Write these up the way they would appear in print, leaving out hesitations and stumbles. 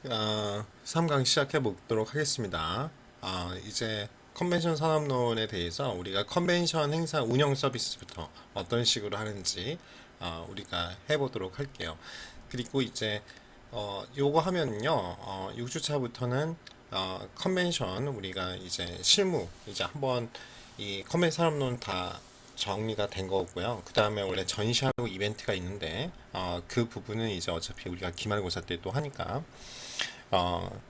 3강 시작해 보도록 하겠습니다. 이제 컨벤션 산업론에 대해서 우리가 컨벤션 행사 운영 서비스부터 어떤 식으로 하는지 우리가 해보도록 할게요. 그리고 이제 요거 하면요, 6주차부터는 컨벤션 우리가 이제 실무 이제 한번 이 컨벤션 산업론 다 정리가 된 거고요. 그 다음에 원래 전시하고 이벤트가 있는데 그 부분은 이제 어차피 우리가 기말고사 때 또 하니까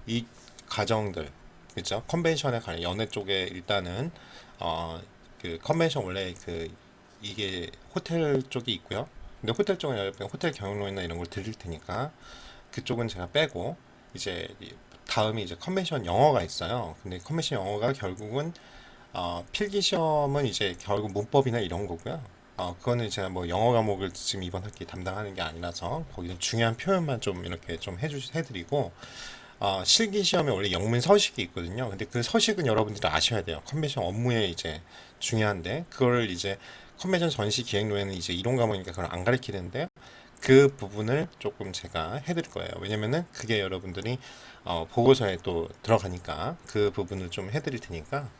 이 과정들 그죠? 컨벤션에 관련 연애 쪽에 일단은 그 컨벤션 원래 그 이게 호텔 쪽이 있고요. 근데 호텔 쪽은 여러분 호텔 경영론이나 이런 걸 드릴 테니까 그쪽은 제가 빼고 이제 다음이 이제 컨벤션 영어가 있어요. 근데 컨벤션 영어가 결국은 필기 시험은 이제 결국 문법이나 이런 거고요. 그거는 제가 뭐 영어 과목을 지금 이번 학기 담당하는 게 아니라서 거기는 중요한 표현만 좀 이렇게 좀 해드리고 실기 시험에 원래 영문 서식이 있거든요. 근데 그 서식은 여러분들이 아셔야 돼요. 컨벤션 업무에 이제 중요한데 그걸 이제 컨벤션 전시 기획로에는 이제 이론 과목이니까 그걸 안 가르치는데 그 부분을 조금 제가 해드릴 거예요. 왜냐면은 그게 여러분들이 보고서에 또 들어가니까 그 부분을 좀 해드릴 테니까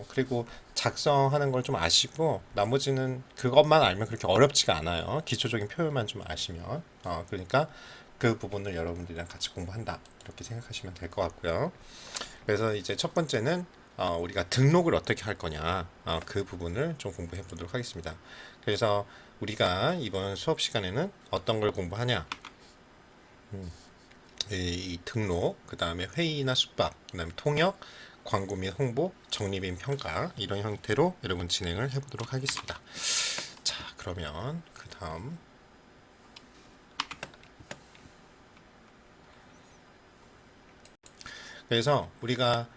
그리고 작성하는 걸 좀 아시고 나머지는 그것만 알면 그렇게 어렵지가 않아요. 기초적인 표현만 좀 아시면 그러니까 그 부분을 여러분들이랑 같이 공부한다 이렇게 생각하시면 될 것 같고요. 그래서 이제 첫 번째는 우리가 등록을 어떻게 할 거냐 그 부분을 좀 공부해 보도록 하겠습니다. 그래서 우리가 이번 수업 시간에는 어떤 걸 공부하냐 이 등록, 그 다음에 회의나 숙박, 그 다음에 통역, 광고 및 홍보, 정리 및 평가 이런 형태로 여러분 진행을 해보도록 하겠습니다. 자, 그러면 그 다음 그래서 우리가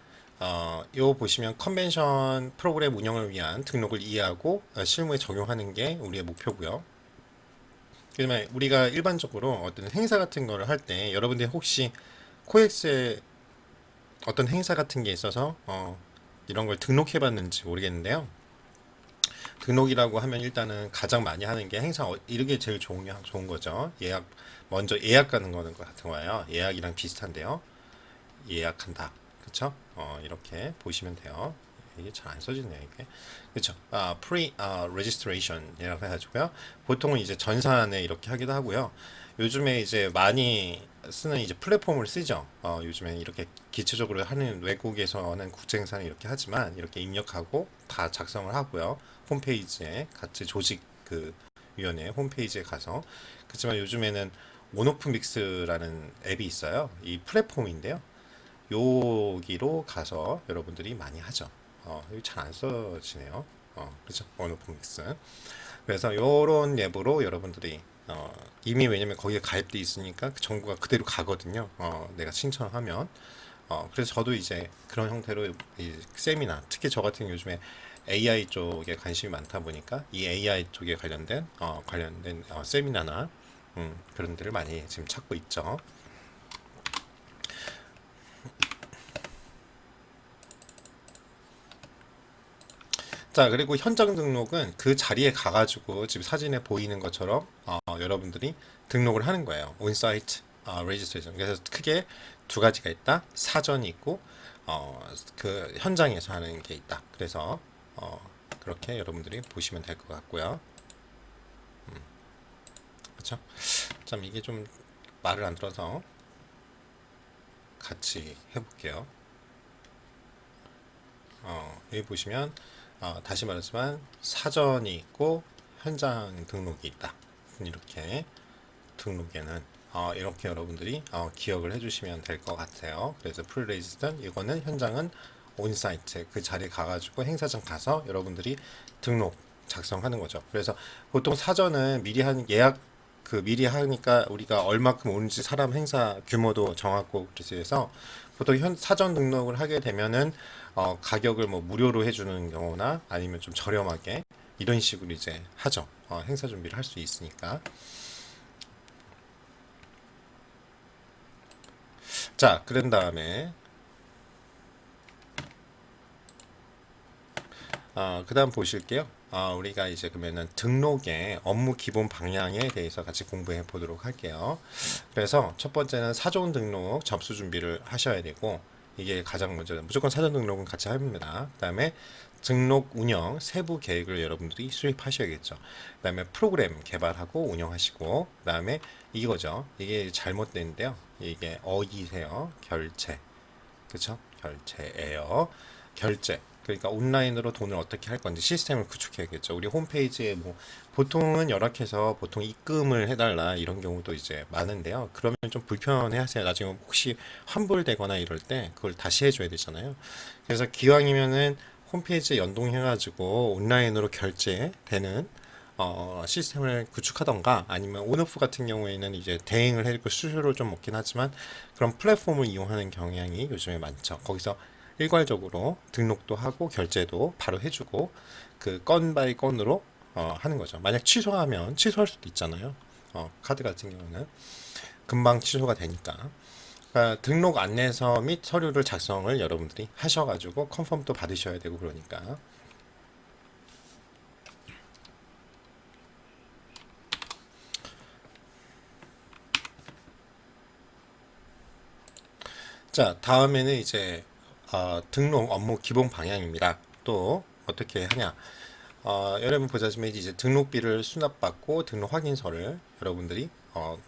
요 보시면 컨벤션 프로그램 운영을 위한 등록을 이해하고 실무에 적용하는 게 우리의 목표고요. 그다음에 우리가 일반적으로 어떤 행사 같은 거를 할 때 여러분들이 혹시 코엑스에 어떤 행사 같은 게 있어서 이런 걸 등록해 봤는지 모르겠는데요. 등록이라고 하면 일단은 가장 많이 하는 게 행사 이게 제일 좋은 거죠. 먼저 예약 가는 거는 것 같은 거예요. 예약이랑 비슷한데요. 예약한다. 그쵸? 이렇게 보시면 돼요. 이게 잘 안 써지네요, 이게. 그쵸? registration이라고 해가지고요. 보통은 이제 전산에 이렇게 하기도 하고요. 요즘에 이제 많이 쓰는 이제 플랫폼을 쓰죠. 요즘에 이렇게 기초적으로 하는 외국에서는 국제행사는 이렇게 하지만 이렇게 입력하고 다 작성을 하고요. 홈페이지에 같이 조직 그 위원회 홈페이지에 가서 그렇지만 요즘에는 온오프 믹스라는 앱이 있어요. 이 플랫폼인데요. 여기로 가서 여러분들이 많이 하죠. 이거 잘 안 써지네요. 그렇죠. 원오프믹스. 그래서 이런 앱으로 여러분들이 이미 왜냐면 거기에 가입돼 있으니까 그 정보가 그대로 가거든요. 내가 신청하면. 그래서 저도 이제 그런 형태로 이 세미나, 특히 저 같은 요즘에 AI 쪽에 관심이 많다 보니까 이 AI 쪽에 관련된 세미나나 그런 데를 많이 지금 찾고 있죠. 자, 그리고 현장 등록은 그 자리에 가가지고 지금 사진에 보이는 것처럼 여러분들이 등록을 하는 거예요. 온사이트 레지스트레이션. 그래서 크게 두 가지가 있다. 사전이 있고 그 현장에서 하는 게 있다. 그래서 그렇게 여러분들이 보시면 될 것 같고요. 그렇죠? 참 이게 좀 말을 안 들어서 같이 해볼게요. 여기 보시면 다시 말하지만 사전이 있고 현장 등록이 있다. 이렇게 등록에는 이렇게 여러분들이 기억을 해주시면 될 것 같아요. 그래서 프리레지스턴 이거는 현장은 온사이트 그 자리에 가가지고 행사장 가서 여러분들이 등록 작성하는 거죠. 그래서 보통 사전은 미리 한 예약 미리 하니까 우리가 얼마큼 오는지 사람 행사 규모도 정하고 그래서 보통 사전 등록을 하게 되면은 가격을 뭐 무료로 해주는 경우나 아니면 좀 저렴하게 이런 식으로 이제 하죠. 행사 준비를 할 수 있으니까. 자, 그런 다음에 그다음 보실게요. 우리가 이제 그러면은 등록의 업무 기본 방향에 대해서 같이 공부해 보도록 할게요. 그래서 첫 번째는 사전 등록 접수 준비를 하셔야 되고, 이게 가장 먼저 무조건 사전 등록은 같이 합니다. 그다음에 등록 운영 세부 계획을 여러분들이 수립하셔야겠죠. 그다음에 프로그램 개발하고 운영하시고, 그다음에 이거죠. 이게 잘못된데요. 이게 어이세요. 결제. 그쵸? 결제예요. 결제. 그러니까 온라인으로 돈을 어떻게 할 건지 시스템을 구축해야겠죠. 우리 홈페이지에 뭐 보통은 열악해서 보통 입금을 해달라 이런 경우도 이제 많은데요. 그러면 좀 불편해하세요. 나중에 혹시 환불되거나 이럴 때 그걸 다시 해줘야 되잖아요. 그래서 기왕이면은 홈페이지에 연동해가지고 온라인으로 결제되는 시스템을 구축하던가, 아니면 온오프 같은 경우에는 이제 대행을 해고 수수료를 좀 먹긴 하지만 그런 플랫폼을 이용하는 경향이 요즘에 많죠. 거기서 일괄적으로 등록도 하고 결제도 바로 해주고 그 건 바이 건으로 하는 거죠. 만약 취소하면 취소할 수도 있잖아요. 카드 같은 경우는 금방 취소가 되니까. 그러니까 등록 안내서 및 서류를 작성을 여러분들이 하셔가지고 컨펌도 받으셔야 되고 그러니까. 자, 다음에는 이제 등록 업무 기본 방향입니다. 또 어떻게 하냐? 여러분 보자시면 이제 등록비를 수납받고 등록 확인서를 여러분들이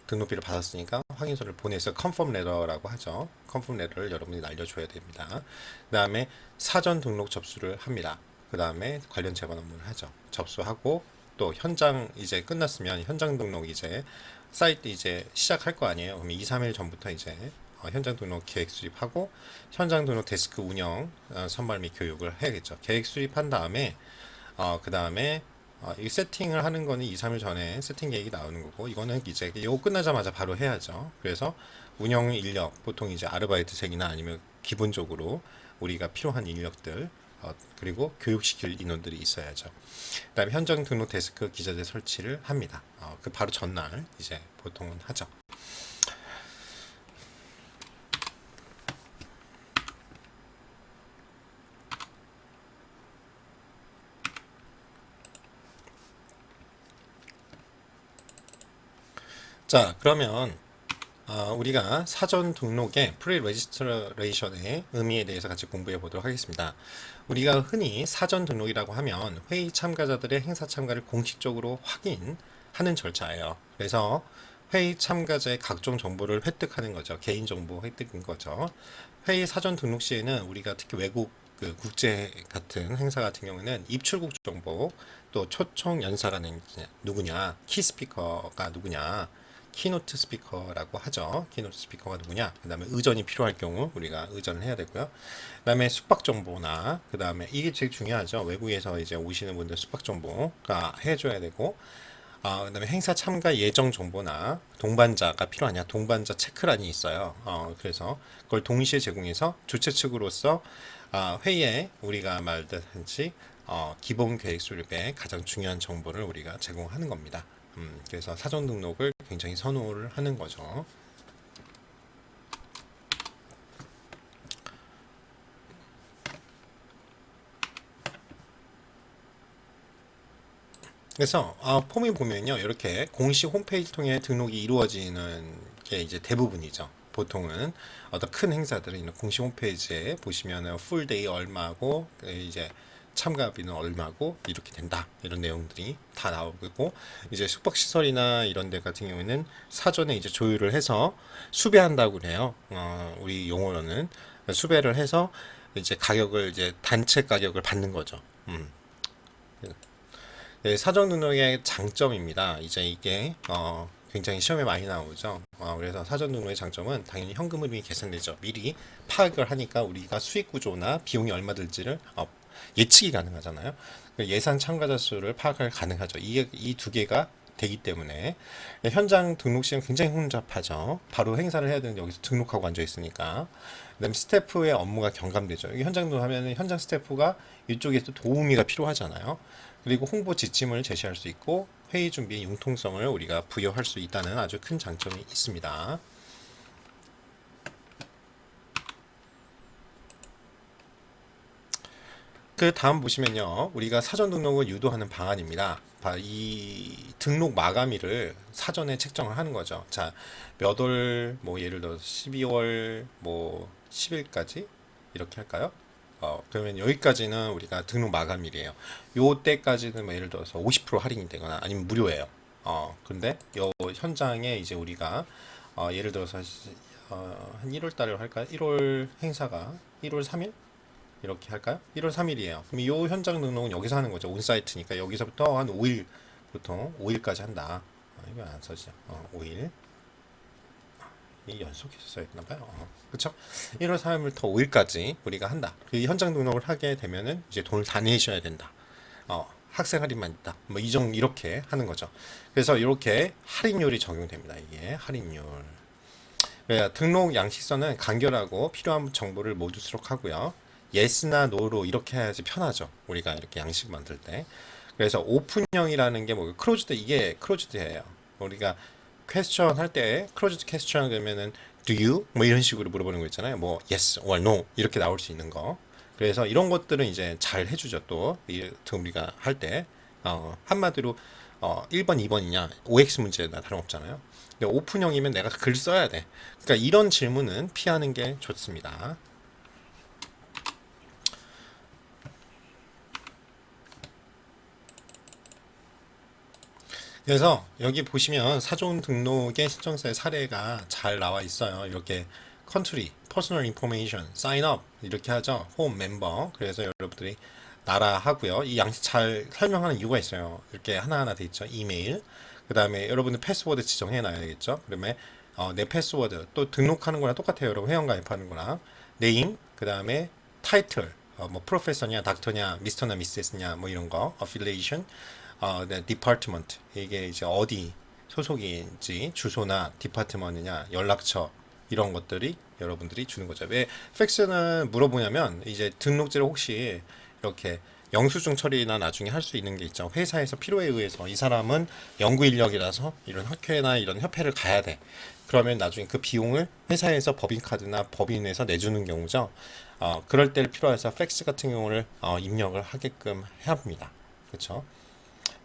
등록비를 받았으니까 확인서를 보내서 컨펌 레터라고 하죠. 컨펌 레터를 여러분이 날려줘야 됩니다. 그 다음에 사전 등록 접수를 합니다. 그 다음에 관련 재반 업무를 하죠. 접수하고 또 현장 이제 끝났으면 현장 등록 이제 사이트 이제 시작할 거 아니에요. 그럼 2, 3일 전부터 이제 현장 등록 계획 수립하고 현장 등록 데스크 운영 선발 및 교육을 해야겠죠. 계획 수립한 다음에 그 다음에 이 세팅을 하는 거는 2, 3일 전에 세팅 계획이 나오는 거고, 이거는 이제 이거 끝나자마자 바로 해야죠. 그래서 운영 인력, 보통 이제 아르바이트생이나 아니면 기본적으로 우리가 필요한 인력들, 그리고 교육시킬 인원들이 있어야죠. 그다음에 현장 등록 데스크 기자재 설치를 합니다. 그 바로 전날 이제 보통은 하죠. 자, 그러면 우리가 사전 등록의 프리 레지스트레이션의 의미에 대해서 같이 공부해 보도록 하겠습니다. 우리가 흔히 사전 등록이라고 하면 회의 참가자들의 행사 참가를 공식적으로 확인하는 절차예요. 그래서 회의 참가자의 각종 정보를 획득하는 거죠. 개인정보 획득인 거죠. 회의 사전 등록 시에는 우리가 특히 외국 그 국제 같은 행사 같은 경우는 입출국 정보, 또 초청 연사가 누구냐, 키 스피커가 누구냐, 키노트 스피커라고 하죠. 키노트 스피커가 누구냐? 그다음에 의전이 필요할 경우 우리가 의전을 해야 되고요. 그다음에 숙박 정보나 그다음에 이게 제일 중요하죠. 외국에서 이제 오시는 분들 숙박 정보가 해줘야 되고, 그다음에 행사 참가 예정 정보나 동반자가 필요하냐? 동반자 체크란이 있어요. 그래서 그걸 동시에 제공해서 주최 측으로서 회의에 우리가 말듯이 기본 계획 수립에 가장 중요한 정보를 우리가 제공하는 겁니다. 그래서 사전 등록을 굉장히 선호를 하는 거죠. 그래서 폼이 보면요, 이렇게 공식 홈페이지 통해 등록이 이루어지는 게 이제 대부분이죠. 보통은 어떤 큰 행사들은 이런 공식 홈페이지에 보시면은 풀데이 얼마고 이제 참가비는 얼마고 이렇게 된다, 이런 내용들이 다 나오고, 이제 숙박시설이나 이런 데 같은 경우에는 사전에 이제 조율을 해서 수배한다고 그래요. 우리 용어로는 수배를 해서 이제 가격을 이제 단체 가격을 받는 거죠. 네, 사전 등록의 장점입니다. 이제 이게 굉장히 시험에 많이 나오죠. 그래서 사전 등록의 장점은 당연히 현금 흐름이 계산되죠. 미리 파악을 하니까 우리가 수익 구조나 비용이 얼마 들지를 예측이 가능하잖아요. 예산 참가자 수를 파악할 가능하죠. 이게 이 두 개가 되기 때문에 현장 등록 시는 굉장히 혼잡하죠. 바로 행사를 해야 되는데 여기서 등록하고 앉아 있으니까. 그다음에 스태프의 업무가 경감되죠. 여기 현장 등록하면 현장 스태프가 이쪽에서 도우미가 필요하잖아요. 그리고 홍보 지침을 제시할 수 있고 회의 준비의 융통성을 우리가 부여할 수 있다는 아주 큰 장점이 있습니다. 그 다음 보시면요. 우리가 사전 등록을 유도하는 방안입니다. 이 등록 마감일을 사전에 책정을 하는 거죠. 자, 몇 월, 뭐 예를 들어서 12월 뭐 10일까지 이렇게 할까요? 그러면 여기까지는 우리가 등록 마감일이에요. 요 때까지는 뭐 예를 들어서 50% 할인이 되거나 아니면 무료예요. 근데 요 현장에 이제 우리가 예를 들어서 한 1월 달에 할까요? 1월 행사가 1월 3일? 이렇게 할까요? 1월 3일이에요. 그럼 이 현장 등록은 여기서 하는 거죠. 온사이트니까 여기서부터 한 5일, 보통 5일까지 한다. 이거 안 써지죠. 5일. 이 연속해서 써있나 봐요. 그렇죠? 1월 3일부터 5일까지 우리가 한다. 그 현장 등록을 하게 되면은 이제 돈을 다 내셔야 된다. 학생 할인만 있다. 뭐 이렇게 하는 거죠. 그래서 이렇게 할인율이 적용됩니다. 이게 할인율. 등록 양식서는 간결하고 필요한 정보를 모두 수록하고요. yes나 no로 이렇게 해야지 편하죠. 우리가 이렇게 양식 만들 때. 그래서 오픈형이라는 게 뭐 클로즈드 이게 클로즈드예요. 우리가 퀘스천 할 때 클로즈드 퀘스천 그러면은 do you 뭐 이런 식으로 물어보는 거 있잖아요. 뭐 yes or no 이렇게 나올 수 있는 거. 그래서 이런 것들은 이제 잘 해주죠. 또 우리가 할 때 한마디로 1번, 2번이냐 OX 문제나 다름없잖아요. 근데 오픈형이면 내가 글 써야 돼. 그러니까 이런 질문은 피하는 게 좋습니다. 그래서 여기 보시면 사전 등록의 신청서의 사례가 잘 나와 있어요. 이렇게 컨트리, 퍼스널 인포메이션, 사인업 이렇게 하죠. 홈 멤버. 그래서 여러분들이 나라 하고요. 이 양식 잘 설명하는 이유가 있어요. 이렇게 하나하나 돼 있죠. 이메일. 그 다음에 여러분들 패스워드 지정해 놔야 겠죠. 그러면 내 패스워드 또 등록하는 거랑 똑같아요. 여러분 회원 가입하는 거랑 네임 그 다음에 타이틀 뭐 프로페서냐 닥터냐 미스터나 미세스냐 뭐 이런 거 어필레이션 네, 디파트먼트 이게 이제 어디 소속인지 주소나 디파트먼트냐 연락처 이런 것들이 여러분들이 주는 거죠. 왜 팩스는 물어보냐면 이제 등록제를 혹시 이렇게 영수증 처리나 나중에 할 수 있는 게 있죠. 회사에서 필요에 의해서 이 사람은 연구 인력이라서 이런 학회나 이런 협회를 가야 돼. 그러면 나중에 그 비용을 회사에서 법인카드나 법인에서 내주는 경우죠. 그럴 때 필요해서 팩스 같은 경우를 입력을 하게끔 해야 합니다. 그렇죠?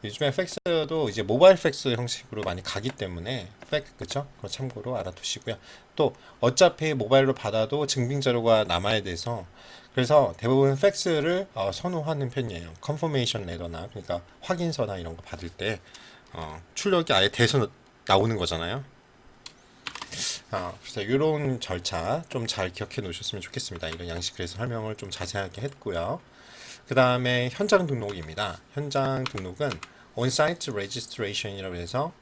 요즘에 팩스도 이제 모바일 팩스 형식으로 많이 가기 때문에 그쵸? 그거 참고로 알아두시고요. 또 어차피 모바일로 받아도 증빙 자료가 남아야 돼서 그래서 대부분 팩스를 선호하는 편이에요. 컨퍼메이션 레터나 그러니까 확인서나 이런 거 받을 때 출력이 아예 돼서 나오는 거잖아요. 그래서 이런 절차 좀 잘 기억해 놓으셨으면 좋겠습니다. 이런 양식 그래서 설명을 좀 자세하게 했고요. 그 다음에 현장 등록입니다. 현장 등록은 on-site registration이라고 해서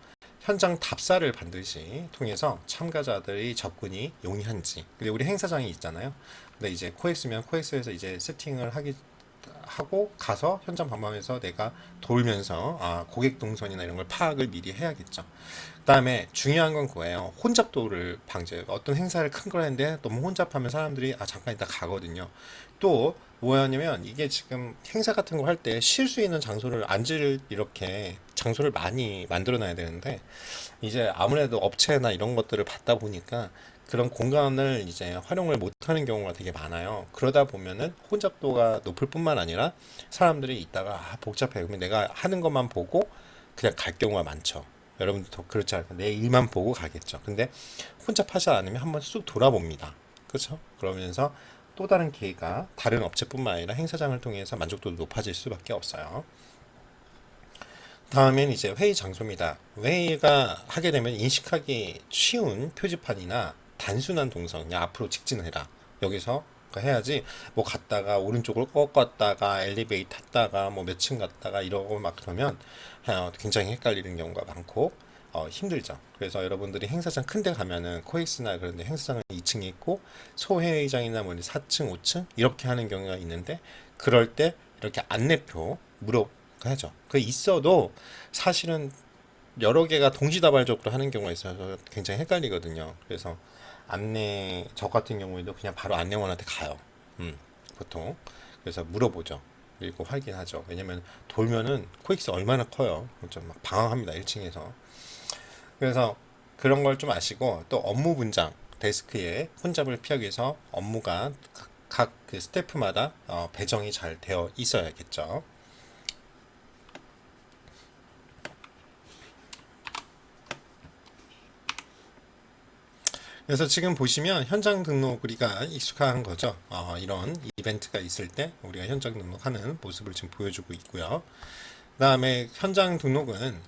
현장 답사를 반드시 통해서 참가자들이 접근이 용이한지. 근데 우리 행사장이 있잖아요. 근데 이제 코엑스면 코엑스에서 이제 세팅을 하고 가서 현장 방문해서 내가 돌면서 고객 동선이나 이런 걸 파악을 미리 해야겠죠. 그다음에 중요한 건 그거예요. 혼잡도를 방지해요. 어떤 행사를 큰 걸 했는데 너무 혼잡하면 사람들이 잠깐 이따 가거든요. 또 뭐였냐면 이게 지금 행사 같은 거 할 때 쉴 수 있는 장소를 앉을 이렇게 장소를 많이 만들어 놔야 되는데 이제 아무래도 업체나 이런 것들을 받다 보니까 그런 공간을 이제 활용을 못하는 경우가 되게 많아요. 그러다 보면은 혼잡도가 높을 뿐만 아니라 사람들이 있다가 복잡해. 그러면 내가 하는 것만 보고 그냥 갈 경우가 많죠. 여러분도 더 그렇지 않을까? 내 일만 보고 가겠죠. 근데 혼잡하지 않으면 한번 쑥 돌아봅니다. 그렇죠? 그러면서 또 다른 기회가 다른 업체뿐만 아니라 행사장을 통해서 만족도도 높아질 수밖에 없어요. 다음엔 이제 회의 장소입니다. 회의가 하게 되면 인식하기 쉬운 표지판이나 단순한 동선, 그냥 앞으로 직진해라. 여기서 해야지 뭐 갔다가 오른쪽으로 꺾었다가 엘리베이터 탔다가 뭐 몇 층 갔다가 이러고 막 그러면 굉장히 헷갈리는 경우가 많고 힘들죠. 그래서 여러분들이 행사장 큰 데 가면은 코엑스나 그런 데 행사장은 2층에 있고 소회의장이나 뭐 4층, 5층 이렇게 하는 경우가 있는데 그럴 때 이렇게 안내표 물어야죠. 그 있어도 사실은 여러 개가 동시다발적으로 하는 경우가 있어서 굉장히 헷갈리거든요. 그래서 저 같은 경우에도 그냥 바로 안내원한테 가요. 보통. 그래서 물어보죠. 그리고 확인하죠. 왜냐면 돌면은 코엑스 얼마나 커요. 좀 막 방황합니다. 1층에서. 그래서 그런 걸 좀 아시고 또 업무 분장 데스크에 혼잡을 피하기 위해서 업무가 각 그 스태프마다 배정이 잘 되어 있어야겠죠. 그래서 지금 보시면 현장 등록 우리가 익숙한 거죠. 이런 이벤트가 있을 때 우리가 현장 등록하는 모습을 지금 보여주고 있고요. 그 다음에 현장 등록은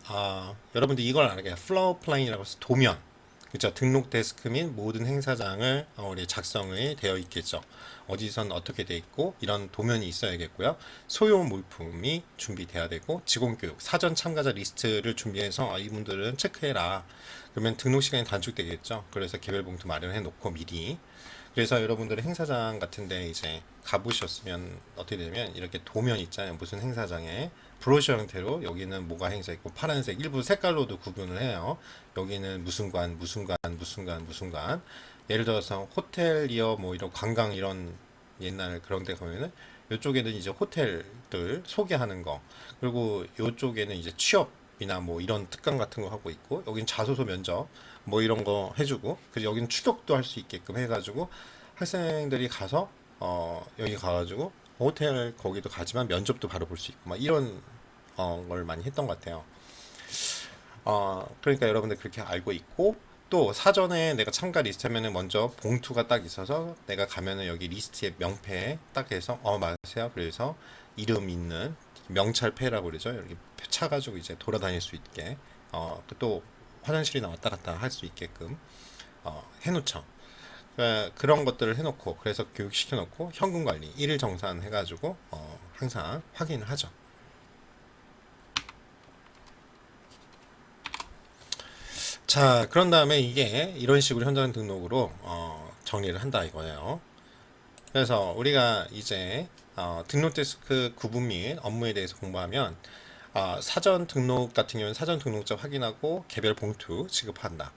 여러분들 이걸 알아야 플로어 플랜이라고 해서 도면, 그렇죠. 등록 데스크 및 모든 행사장을 우리 작성이 되어 있겠죠. 어디선 어떻게 돼 있고 이런 도면이 있어야겠고요. 소요 물품이 준비돼야 되고 직원 교육, 사전 참가자 리스트를 준비해서 이분들은 체크해라. 그러면 등록 시간이 단축되겠죠. 그래서 개별 봉투 마련해 놓고 미리. 그래서 여러분들의 행사장 같은데 이제 가보셨으면 어떻게 되냐면 이렇게 도면 있잖아요. 무슨 행사장에 브로셔 형태로 여기는 뭐가 행사 있고 파란색 일부 색깔로도 구분을 해요. 여기는 무슨 관, 무슨 관, 무슨 관, 무슨 관. 예를 들어서 호텔이어 뭐 이런 관광 이런 옛날 그런 데 가면은 이쪽에는 이제 호텔들 소개하는 거, 그리고 이쪽에는 이제 취업이나 뭐 이런 특강 같은 거 하고 있고, 여긴 자소서 면접 뭐 이런 거 해주고, 그리고 여기는 추격도 할 수 있게끔 해가지고 학생들이 가서 여기 가가지고 호텔 거기도 가지만 면접도 바로 볼 수 있고 막 이런 걸 많이 했던 것 같아요. 그러니까 여러분들 그렇게 알고 있고, 또 사전에 내가 참가 리스트 하면은 먼저 봉투가 딱 있어서 내가 가면은 여기 리스트에 명패 딱 해서 맞으세요. 그래서 이름 있는 명찰패라고 그러죠. 이렇게 차가지고 이제 돌아다닐 수 있게 또 화장실이나 왔다 갔다 할 수 있게끔 해놓죠. 그런 것들을 해놓고, 그래서 교육시켜놓고 현금 관리, 일일 정산 해가지고 항상 확인을 하죠. 자, 그런 다음에 이게 이런 식으로 현장 등록으로 정리를 한다 이거예요. 그래서 우리가 이제 등록 데스크 구분 및 업무에 대해서 공부하면 사전 등록 같은 경우는 사전 등록자 확인하고 개별 봉투 지급한다.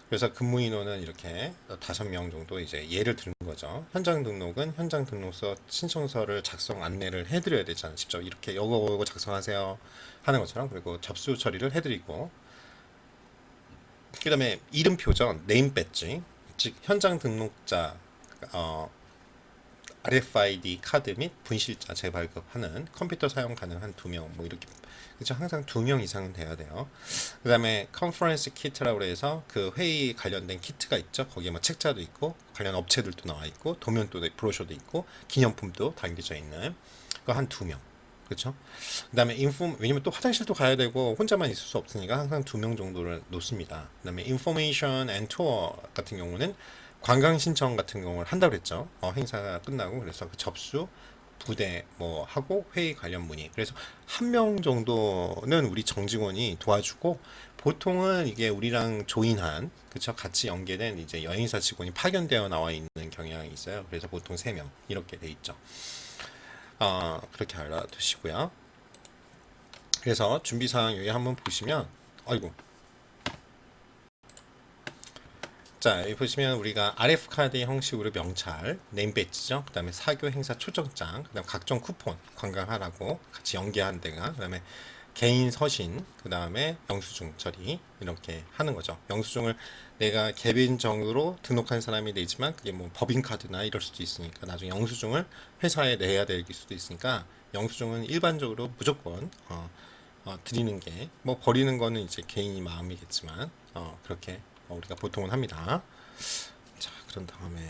그래서 근무 인원은 이렇게 5명 정도 이제 예를 드는 거죠. 현장 등록은 현장 등록서 신청서를 작성 안내를 해드려야 되잖아요. 직접 이렇게 요거 작성하세요 하는 것처럼. 그리고 접수 처리를 해드리고, 그 다음에 이름표죠. 네임 배지, 즉 현장 등록자 RFID 카드 및 분실자 재발급하는 컴퓨터 사용 가능한 2명 뭐 이렇게, 그렇죠. 항상 2명 이상은 돼야 돼요. 그 다음에 컨퍼런스 키트라고 해서 그 회의 관련된 키트가 있죠. 거기에 뭐 책자도 있고 관련 업체들도 나와 있고 도면도 브로셔도 있고 기념품도 담겨져 있는 그 한 2명. 그렇죠. 그 다음에 왜냐면 또 화장실도 가야 되고 혼자만 있을 수 없으니까 항상 2명 정도를 놓습니다. 그 다음에 인포메이션 앤 투어 같은 경우는 관광 신청 같은 경우를 한다고 그랬죠. 행사가 끝나고, 그래서 그 접수 부대 뭐 하고 회의 관련 문의, 그래서 한 명 정도는 우리 정직원이 도와주고, 보통은 이게 우리랑 조인한, 그쵸, 같이 연계된 이제 여행사 직원이 파견되어 나와 있는 경향이 있어요. 그래서 보통 3명 이렇게 돼 있죠. 그렇게 알아두시고요. 그래서 준비사항 여기 한번 보시면, 아이고, 자, 여기 보시면 우리가 RF카드 형식으로 명찰, 네임 배지죠. 그 다음에 사교 행사 초청장, 그 다음 각종 쿠폰, 관광하라고 같이 연계한 데가, 그 다음에 개인 서신, 그 다음에 영수증 처리, 이렇게 하는 거죠. 영수증을 내가 개인정으로 등록한 사람이 내지만 그게 뭐 법인카드나 이럴 수도 있으니까 나중에 영수증을 회사에 내야 될 수도 있으니까, 영수증은 일반적으로 무조건 드리는 게, 뭐 버리는 거는 이제 개인이 마음이겠지만 그렇게 우리가 보통은 합니다. 자, 그런 다음에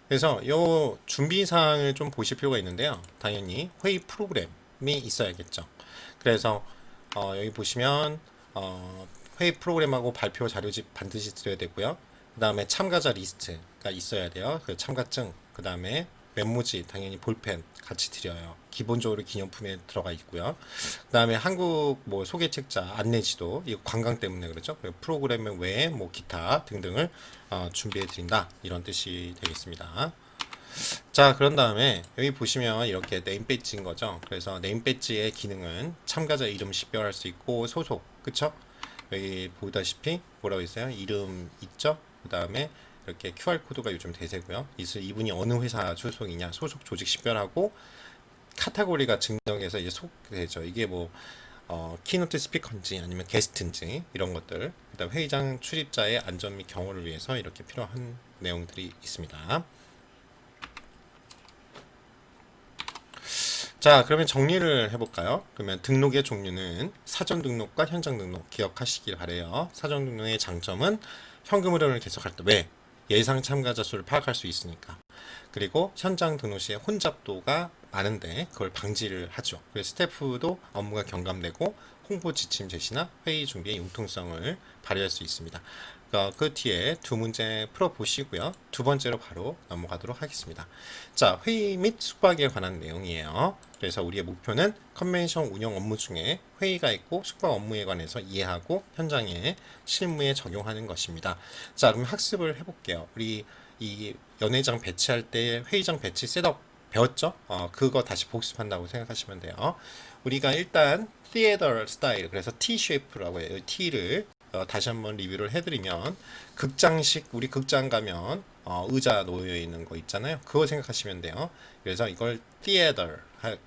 그래서 요 준비 사항을 좀 보실 필요가 있는데요. 당연히 회의 프로그램이 있어야겠죠. 그래서 여기 보시면 회의 프로그램하고 발표 자료집 반드시 드려야 되고요. 그 다음에 참가자 리스트가 있어야 돼요. 그 참가증, 그 다음에 메모지, 당연히 볼펜 같이 드려요. 기본적으로 기념품에 들어가 있고요. 그 다음에 한국 뭐 소개책자, 안내지도, 이거 관광 때문에 그렇죠. 프로그램 외에 뭐 기타 등등을 준비해 드린다, 이런 뜻이 되겠습니다. 자, 그런 다음에 여기 보시면 이렇게 네임 배지인 거죠. 그래서 네임 배지의 기능은 참가자 이름 식별할 수 있고 소속, 그쵸? 여기 보다시피 뭐라고 있어요? 이름 있죠? 그 다음에 이렇게 QR코드가 요즘 대세고요. 이분이 어느 회사 소속이냐, 소속 조직 식별하고 카테고리가 증정해서 이제 속되죠. 이게 뭐 키노트 스피커인지 아니면 게스트인지 이런 것들 그다음 회의장 출입자의 안전 및 경호를 위해서 이렇게 필요한 내용들이 있습니다. 자, 그러면 정리를 해볼까요? 그러면 등록의 종류는 사전 등록과 현장 등록 기억하시길 바래요. 사전 등록의 장점은 현금 흐름을 계속할 때 왜? 예상 참가자 수를 파악할 수 있으니까. 그리고 현장 등록 시에 혼잡도가 많은데 그걸 방지를 하죠. 그래서 스태프도 업무가 경감되고 홍보 지침 제시나 회의 준비의 융통성을 발휘할 수 있습니다. 그 뒤에 두 문제 풀어보시고요. 두 번째로 바로 넘어가도록 하겠습니다. 자, 회의 및 숙박에 관한 내용이에요. 그래서 우리의 목표는 컨벤션 운영 업무 중에 회의가 있고 숙박 업무에 관해서 이해하고 현장에 실무에 적용하는 것입니다. 자, 그럼 학습을 해볼게요. 우리 이 연회장 배치할 때 회의장 배치 셋업 배웠죠? 그거 다시 복습한다고 생각하시면 돼요. 우리가 일단 theater 스타일, 그래서 T-shape라고 해요. T를 다시 한번 리뷰를 해드리면 극장식, 우리 극장 가면 의자 놓여 있는 거 있잖아요. 그거 생각하시면 돼요. 그래서 이걸 theater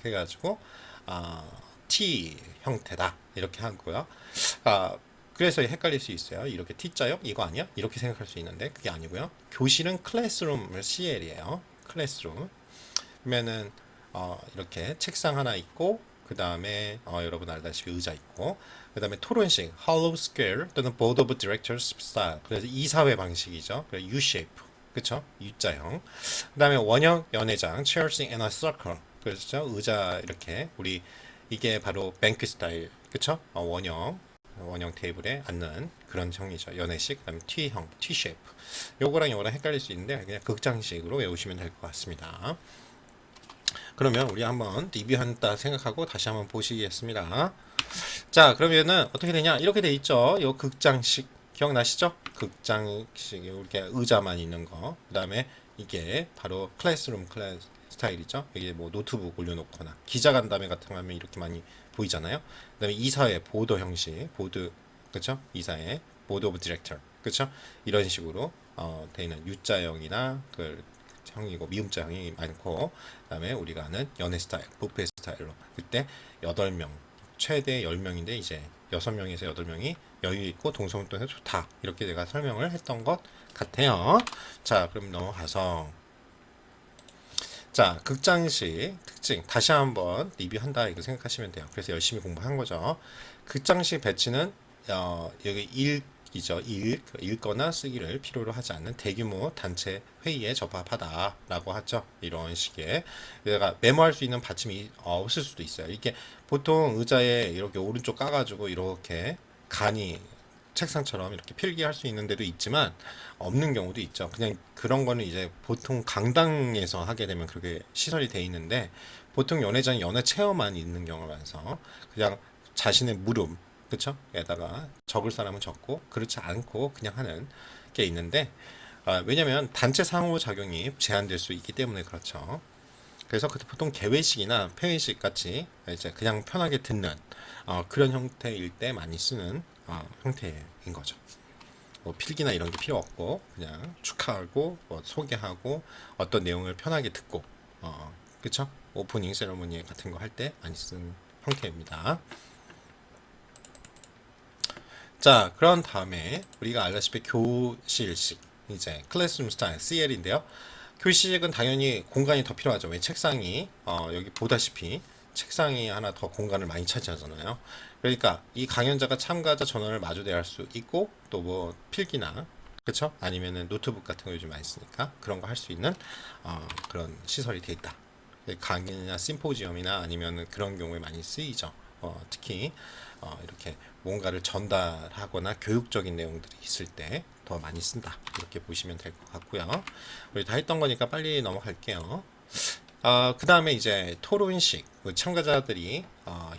해가지고 T 형태다 이렇게 하고요. 그래서 헷갈릴 수 있어요. 이렇게 T자요? 이거 아니야? 이렇게 생각할 수 있는데 그게 아니고요. 교실은 클래스룸을 CL이에요. 클래스룸. 그러면은 이렇게 책상 하나 있고 그 다음에 여러분 알다시피 의자 있고 그 다음에 토론식 hollow square 또는 board of directors style 그래서 이사회 방식이죠. 그래서 U-shape 그쵸? U자형. 그 다음에 원형 연회장 chairs in a circle 그렇죠? 의자 이렇게 우리 이게 바로 뱅크 스타일 그쵸? 원형 테이블에 앉는 그런 형이죠. 연회식, 그다음에 T형, T-shape. 요거랑 헷갈릴 수 있는데 그냥 극장식으로 외우시면 될 것 같습니다. 그러면 우리 한번 리뷰한다 생각하고 다시 한번 보시겠습니다. 자, 그러면은 어떻게 되냐? 이렇게 돼 있죠. 요 극장식 기억나시죠? 극장식 이렇게 의자만 있는 거. 그다음에 이게 바로 클래스룸 스타일이죠. 여기 뭐 노트북 올려놓거나 기자 간담회 같은 거 하면 이렇게 많이 보이잖아요. 그다음에 이사회 보도 형식, 보드 그렇죠? 이사회 보드 오브 디렉터 그렇죠? 이런 식으로 돼 있는 U자형이나 그 형이고 미음자형이 많고 그다음에 우리가 아는 연애 스타일, 뷔페 스타일로 그때 8명 최대 10명인데 이제 6명에서 8명이 여유 있고 동성동에 좋다 이렇게 내가 설명을 했던 것 같아요. 자, 그럼 넘어가서 자, 극장식 특징 다시 한번 리뷰한다 이거 생각하시면 돼요. 그래서 열심히 공부한 거죠. 극장식 배치는 여기 일이죠. 읽거나 쓰기를 필요로 하지 않는 대규모 단체 회의에 적합하다라고 하죠. 이런 식의 내가 메모할 수 있는 받침이 없을 수도 있어요. 이게 보통 의자에 이렇게 오른쪽 까가지고 이렇게 간이 책상처럼 이렇게 필기할 수 있는 데도 있지만 없는 경우도 있죠. 그냥 그런 거는 이제 보통 강당에서 하게 되면 그렇게 시설이 돼 있는데 보통 연회장 연회 체어만 있는 경우가 많아서 그냥 자신의 무릎 그쵸? 에다가 적을 사람은 적고 그렇지 않고 그냥 하는 게 있는데 왜냐면 단체 상호작용이 제한될 수 있기 때문에 그렇죠. 그래서 보통 개회식이나 폐회식 같이 이제 그냥 편하게 듣는 그런 형태일 때 많이 쓰는 형태인 거죠. 뭐 필기나 이런 게 필요 없고 그냥 축하하고 뭐 소개하고 어떤 내용을 편하게 듣고 그쵸? 오프닝 세레모니 같은 거 할 때 많이 쓰는 형태입니다. 자, 그런 다음에 우리가 알다시피 교실식 이제 클래스룸 스타일 CL인데요. 교실식은 당연히 공간이 더 필요하죠. 왜 책상이 여기 보다시피 책상이 하나 더 공간을 많이 차지하잖아요. 그러니까 이 강연자가 참가자 전원을 마주 대할 수 있고 또 뭐 필기나 그쵸? 아니면은 노트북 같은 거 요즘 많이 쓰니까 그런 거 할 수 있는 그런 시설이 돼 있다. 강연이나 심포지엄이나 아니면은 그런 경우에 많이 쓰이죠. 특히 이렇게 뭔가를 전달하거나 교육적인 내용들이 있을 때 더 많이 쓴다. 이렇게 보시면 될 것 같고요. 우리 다 했던 거니까 빨리 넘어갈게요. 그 다음에 이제 토론식 참가자들이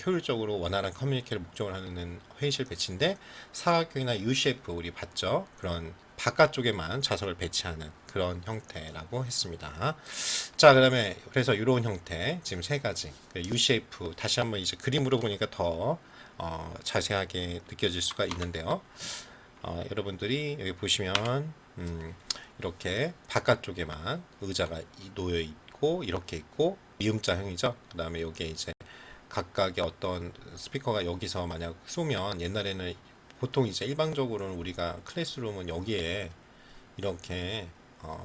효율적으로 원활한 커뮤니케이션을 목적으로 하는 회의실 배치인데 사각형이나 U-shape 우리 봤죠? 그런 바깥쪽에만 좌석을 배치하는 그런 형태라고 했습니다. 자, 그다음에 그래서 이런 형태 지금 세 가지 U-shape 다시 한번 이제 그림으로 보니까 더 자세하게 느껴질 수가 있는데요. 여러분들이 여기 보시면 이렇게 바깥쪽에만 의자가 놓여 있고 이렇게 있고 미음자형이죠. 그 다음에 여기에 이제 각각의 어떤 스피커가 여기서 만약 쏘면 옛날에는 보통 이제 일반적으로는 우리가 클래스룸은 여기에 이렇게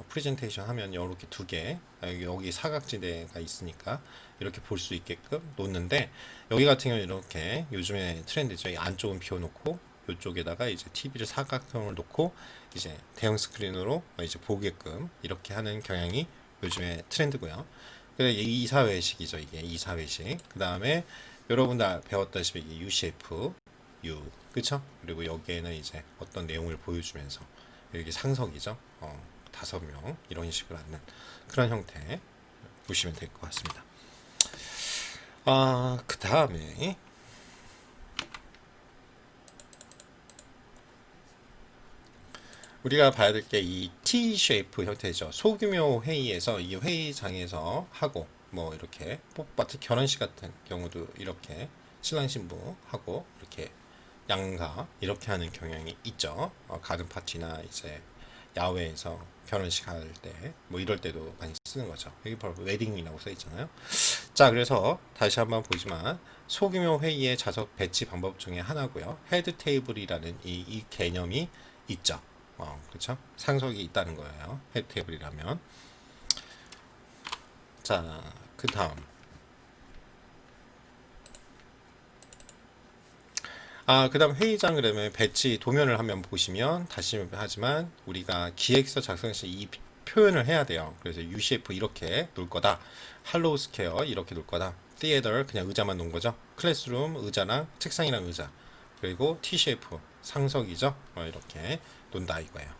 프레젠테이션 하면 이렇게 두 개, 여기 사각지대가 있으니까 이렇게 볼 수 있게끔 놓는데, 여기 같은 경우는 이렇게 요즘에 트렌드죠. 이 안쪽은 비워놓고 이쪽에다가 이제 TV를 사각형을 놓고 이제 대형 스크린으로 이제 보게끔 이렇게 하는 경향이 요즘에 트렌드고요. 그래 이사회식이죠. 이게 이사회식. 그 다음에 여러분 다 배웠다시피 이 UCF, U, 그쵸? 그리고 여기에는 이제 어떤 내용을 보여주면서 여기 상석이죠. 5명 이런 식으로 하는 그런 형태 보시면 될 것 같습니다. 그 다음에 우리가 봐야 될 게 이 T-쉐이프 형태죠. 소규모 회의에서 이 회의장에서 하고 뭐 이렇게 뽀빠트 결혼식 같은 경우도 이렇게 신랑 신부 하고 이렇게 양가 이렇게 하는 경향이 있죠. 가든 파티나 이제 야외에서 결혼식 할 때 뭐 이럴 때도 많이 쓰는 거죠. 여기 바로 웨딩이라고 써 있잖아요. 자, 그래서 다시 한번 보지만 소규모 회의의 좌석 배치 방법 중에 하나고요. 헤드 테이블이라는 이 개념이 있죠. 그렇죠? 상석이 있다는 거예요. 헤드 테이블이라면. 자, 그 다음. 그 다음 회의장 그러면 배치 도면을 한번 보시면 다시 하지만 우리가 기획서 작성 시 이 표현을 해야 돼요. 그래서 UCF 이렇게 놓을 거다. 할로우 스퀘어 이렇게 놓을 거다. theater 그냥 의자만 놓은 거죠. 클래스룸 의자랑 책상이랑 의자. 그리고 T-쉐이프 상석이죠. 이렇게 논다 이거예요.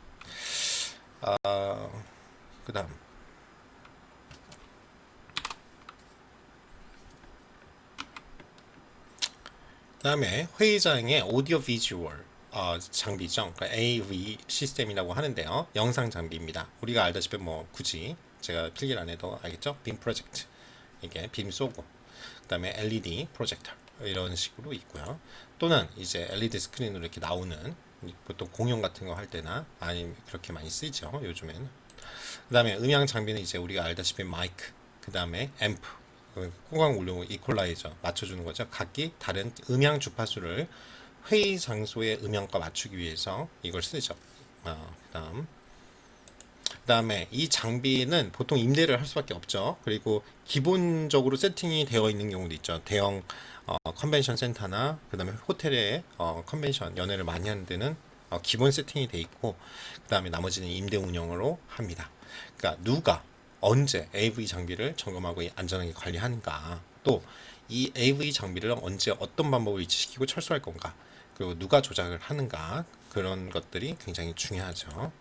그 다음. 그다음에 회의장의 오디오 비주얼 장비죠. 그러니까 AV 시스템이라고 하는데요. 영상 장비입니다. 우리가 알다시피 뭐 굳이 제가 필기를 안 해도 알겠죠? 빔 프로젝트 이게 빔 쏘고 그다음에 LED 프로젝터 이런 식으로 있고요. 또는 이제 LED 스크린으로 이렇게 나오는 보통 공연 같은 거 할 때나 아니면 그렇게 많이 쓰이죠. 요즘에는. 그다음에 음향 장비는 이제 우리가 알다시피 마이크, 그다음에 앰프, 후광 올려 이퀄라이저 맞춰주는 거죠. 각기 다른 음향 주파수를 회의 장소의 음향과 맞추기 위해서 이걸 쓰죠. 그다음에 이 장비는 보통 임대를 할 수밖에 없죠. 그리고 기본적으로 세팅이 되어 있는 경우도 있죠. 대형 컨벤션 센터나 그다음에 호텔에 컨벤션 연회를 많이 하는 데는 기본 세팅이 돼 있고 그다음에 나머지는 임대 운영으로 합니다. 그러니까 누가 언제 AV 장비를 점검하고 안전하게 관리하는가, 또 이 AV 장비를 언제 어떤 방법을 위치시키고 철수할 건가, 그리고 누가 조작을 하는가, 그런 것들이 굉장히 중요하죠.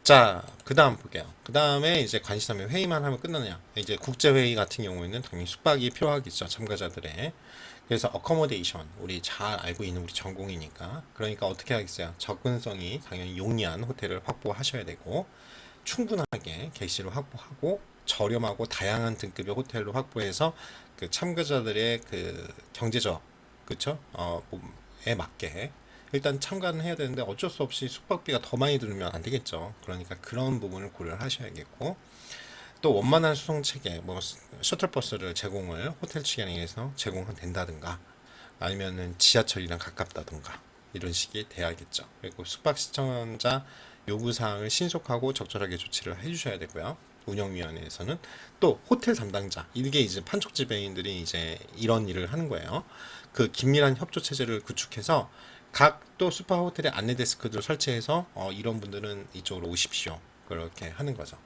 자, 그 다음 볼게요. 그 다음에 이제 관시사면 회의만 하면 끝나느냐. 이제 국제회의 같은 경우에는 당연히 숙박이 필요하겠죠, 참가자들의. 그래서 어커모데이션, 우리 잘 알고 있는 우리 전공이니까. 그러니까 어떻게 하겠어요? 접근성이 당연히 용이한 호텔을 확보하셔야 되고, 충분하게 객실을 확보하고, 저렴하고 다양한 등급의 호텔로 확보해서 그 참가자들의 그 경제적, 그쵸? 에 맞게 일단 참가는 해야 되는데 어쩔 수 없이 숙박비가 더 많이 들으면 안 되겠죠. 그러니까 그런 부분을 고려를 하셔야겠고, 또 원만한 수송 체계, 뭐 셔틀버스를 제공을 호텔 측에 의해서 제공된다든가 아니면은 지하철이랑 가깝다든가 이런 식이 돼야겠죠. 그리고 숙박 시청자 요구 사항을 신속하고 적절하게 조치를 해주셔야 되고요. 운영위원회에서는 또 호텔 담당자, 이게 이제 판촉 지배인들이 이제 이런 일을 하는 거예요. 그 긴밀한 협조 체제를 구축해서 각 또 스파 호텔에 안내 데스크들 설치해서 이런 분들은 이쪽으로 오십시오. 그렇게 하는 거죠.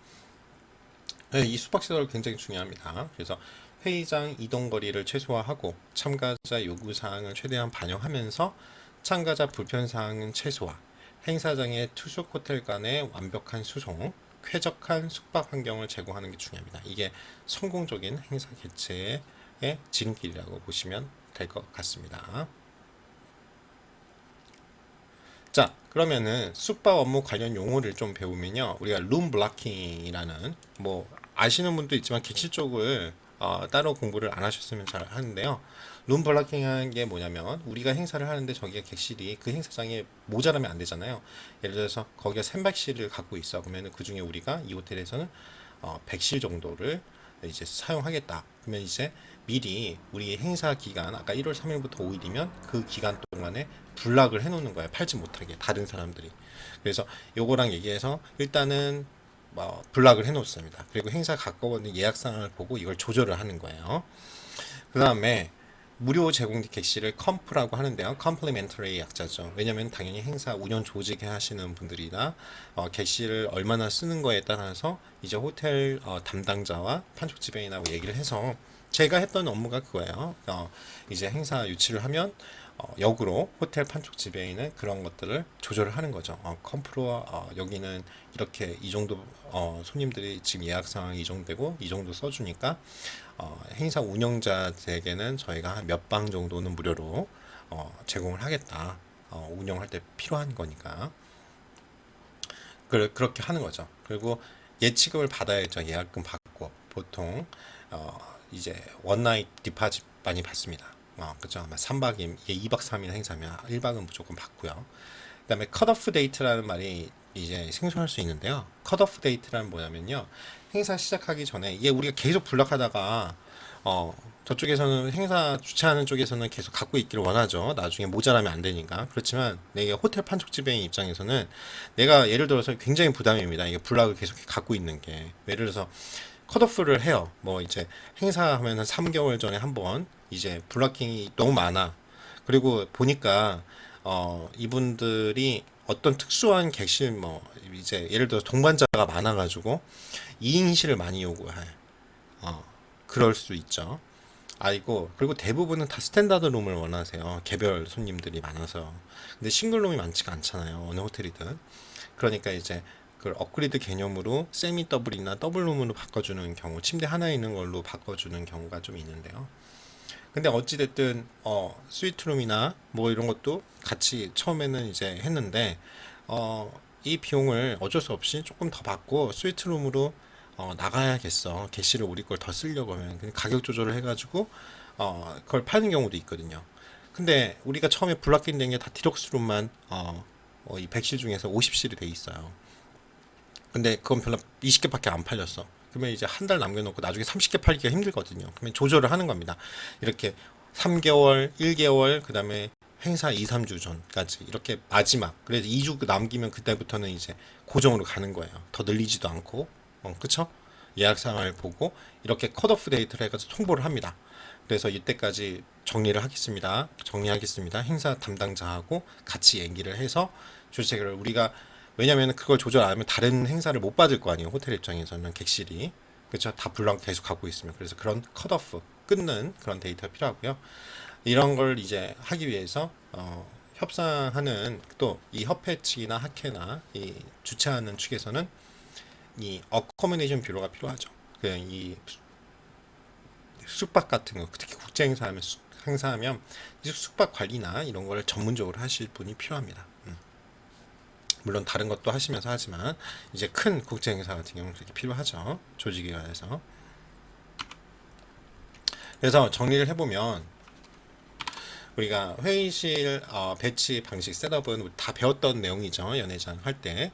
네, 이 숙박시설 굉장히 중요합니다. 그래서 회의장 이동 거리를 최소화하고 참가자 요구 사항을 최대한 반영하면서 참가자 불편 사항은 최소화, 행사장의 투숙 호텔 간의 완벽한 수송, 쾌적한 숙박 환경을 제공하는 게 중요합니다. 이게 성공적인 행사 개최의 지름길이라고 보시면 될 것 같습니다. 자, 그러면은 숙박 업무 관련 용어를 좀 배우면요. 우리가 룸 블락킹이라는, 뭐 아시는 분도 있지만 객실 쪽을 따로 공부를 안 하셨으면 잘 하는데요. 룸 블락킹하는 게 뭐냐면 우리가 행사를 하는데 저기가 객실이 그 행사장에 모자라면 안 되잖아요. 예를 들어서 거기가 300실을 갖고 있어. 그러면 그 중에 우리가 이 호텔에서는 100실 정도를 이제 사용하겠다. 그러면 이제 미리 우리 행사 기간 아까 1월 3일부터 5일이면 그 기간 동안에 블락을 해놓는 거예요. 팔지 못하게 다른 사람들이. 그래서 요거랑 얘기해서 일단은 뭐 블락을 해놓습니다. 그리고 행사 가까운 예약 상황을 보고 이걸 조절을 하는 거예요. 그 다음에 무료 제공 객실을 컴프라고 하는데요. 컴플리멘터리 약자죠. 왜냐면 당연히 행사 운영 조직에 하시는 분들이나 객실을 얼마나 쓰는 거에 따라서 이제 호텔 담당자와 판촉 지배인하고 얘기를 해서 제가 했던 업무가 그거예요. 이제 행사 유치를 하면 역으로 호텔 판촉 지배인은 그런 것들을 조절을 하는 거죠. 컴프로 여기는 이렇게 이 정도 손님들이 지금 예약 상황이 이 정도 되고 이 정도 써주니까 행사 운영자에게는 저희가 한 몇 방 정도는 무료로 제공을 하겠다. 운영할 때 필요한 거니까 그렇게 하는 거죠. 그리고 예치금을 받아야죠. 예약금 받고 보통 이제 원나잇 디파짓 많이 받습니다. 그죠? 아마 3박이 2박 3일 행사면 1박은 무조건 받고요. 그다음에 컷오프 데이트라는 말이 이제 생소할 수 있는데요. 컷오프 데이트라는 뭐냐면요. 행사 시작하기 전에 이게 우리가 계속 블락하다가 저쪽에서는 행사 주최하는 쪽에서는 계속 갖고 있기를 원하죠. 나중에 모자라면 안 되니까. 그렇지만 내가 호텔 판촉지배인 입장에서는 내가 예를 들어서 굉장히 부담입니다. 이게 블락을 계속 갖고 있는 게. 예를 들어서 컷오프를 해요. 뭐 이제 행사하면은 3개월 전에 한번 이제 블락킹이 너무 많아. 그리고 보니까 이분들이 어떤 특수한 객실 뭐 이제 예를 들어서 동반자가 많아가지고 2인실을 많이 요구해. 그럴 수 있죠. 아이고 그리고 대부분은 다 스탠다드 룸을 원하세요. 개별 손님들이 많아서. 근데 싱글룸이 많지가 않잖아요. 어느 호텔이든. 그러니까 이제 그걸 업그레이드 개념으로 세미 더블이나 더블룸으로 바꿔주는 경우, 침대 하나 있는 걸로 바꿔주는 경우가 좀 있는데요. 근데 어찌됐든 스위트룸이나 뭐 이런 것도 같이 처음에는 이제 했는데 이 비용을 어쩔 수 없이 조금 더 받고 스위트룸으로 나가야겠어. 객실을 우리 걸 더 쓰려고 하면 그냥 가격 조절을 해가지고 그걸 파는 경우도 있거든요. 근데 우리가 처음에 블락킹 된 게 다 디럭스룸만 이 100실 중에서 50실이 돼 있어요. 근데 그건 별로 20개밖에 안 팔렸어. 그러면 이제 한 달 남겨놓고 나중에 30개 팔기가 힘들거든요. 그러면 조절을 하는 겁니다. 이렇게 3개월, 1개월, 그 다음에 행사 2, 3주 전까지 이렇게 마지막. 그래서 2주 남기면 그때부터는 이제 고정으로 가는 거예요. 더 늘리지도 않고, 그쵸? 예약 상황을 보고 이렇게 컷오프 데이트를 해가지고 통보를 합니다. 그래서 이때까지 정리를 하겠습니다. 정리하겠습니다. 행사 담당자하고 같이 얘기를 해서 조직을 우리가 왜냐면 그걸 조절 안 하면 다른 행사를 못 받을 거 아니에요. 호텔 입장에서는 객실이 그렇죠. 다 블랑 계속 갖고 있으면 그래서 그런 컷오프 끊는 그런 데이터가 필요하고요. 이런 걸 이제 하기 위해서 협상하는 또 이 협회 측이나 학회나 이 주최하는 측에서는 이 어코모데이션 뷰로가 필요하죠. 이 숙박 같은 거 특히 국제 행사하면 숙박 관리나 이런 걸 전문적으로 하실 분이 필요합니다. 물론 다른 것도 하시면서 하지만 이제 큰 국제 행사 같은 경우는 그렇게 필요하죠. 조직에 관해서. 그래서 정리를 해보면 우리가 회의실 배치 방식 셋업은 다 배웠던 내용이죠. 연회장 할 때.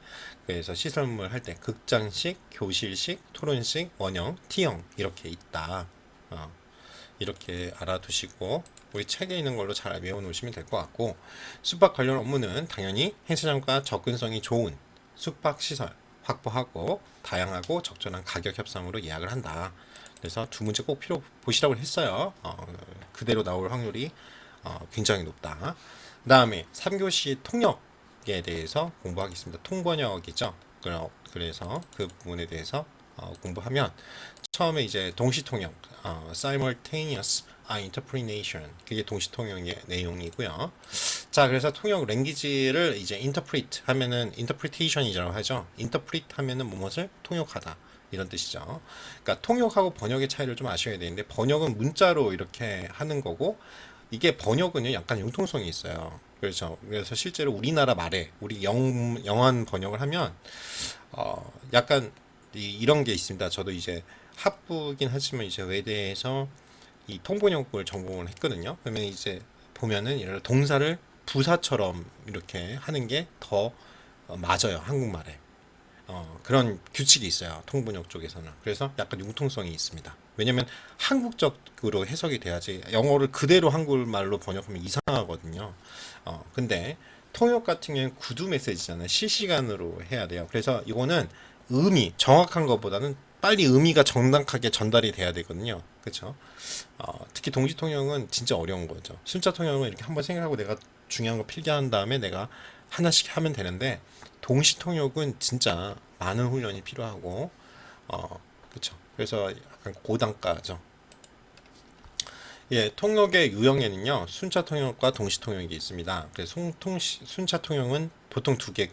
그래서 시설물 할 때 극장식, 교실식, 토론식, 원형, T형 이렇게 있다. 이렇게 알아두시고 우리 책에 있는 걸로 잘 외워놓으시면 될 것 같고 숙박 관련 업무는 당연히 행사장과 접근성이 좋은 숙박시설 확보하고 다양하고 적절한 가격 협상으로 예약을 한다. 그래서 두 문제 꼭 보시라고 했어요. 그대로 나올 확률이 굉장히 높다. 그 다음에 3교시 통역에 대해서 공부하겠습니다. 통번역이죠. 그래서 그 부분에 대해서 공부하면 처음에 이제 동시통역, simultaneous interpretation 그게 동시통역의 내용이고요. 자, 그래서 통역 랭귀지를 이제 interpret 하면은 interpretation이라고 하죠. interpret 하면은 무엇을 통역하다 이런 뜻이죠. 그러니까 통역하고 번역의 차이를 좀 아셔야 되는데 번역은 문자로 이렇게 하는 거고 이게 번역은요 약간 융통성이 있어요. 그렇죠. 그래서 실제로 우리나라 말에 우리 영한 번역을 하면 약간 이런 게 있습니다. 저도 이제 학부긴 하지만 이제 외대에서 이 통번역을 전공을 했거든요. 그러면 이제 보면은 예를 들어 동사를 부사처럼 이렇게 하는 게 더 맞아요. 한국말에. 그런 규칙이 있어요. 통번역 쪽에서는. 그래서 약간 융통성이 있습니다. 왜냐면 한국적으로 해석이 돼야지 영어를 그대로 한국말로 번역하면 이상하거든요. 근데 통역 같은 경우는 구두 메시지잖아요. 실시간으로 해야 돼요. 그래서 이거는 정확한 것보다는 빨리 의미가 정확하게 전달이 돼야 되거든요. 그렇죠? 특히 동시 통역은 진짜 어려운 거죠. 순차 통역은 이렇게 한번 생각하고 내가 중요한 거 필기한 다음에 내가 하나씩 하면 되는데 동시 통역은 진짜 많은 훈련이 필요하고 그렇죠. 그래서 약간 고단가죠. 예, 통역의 유형에는요 순차 통역과 동시 통역이 있습니다. 그래서 순차 통역은 보통 두 개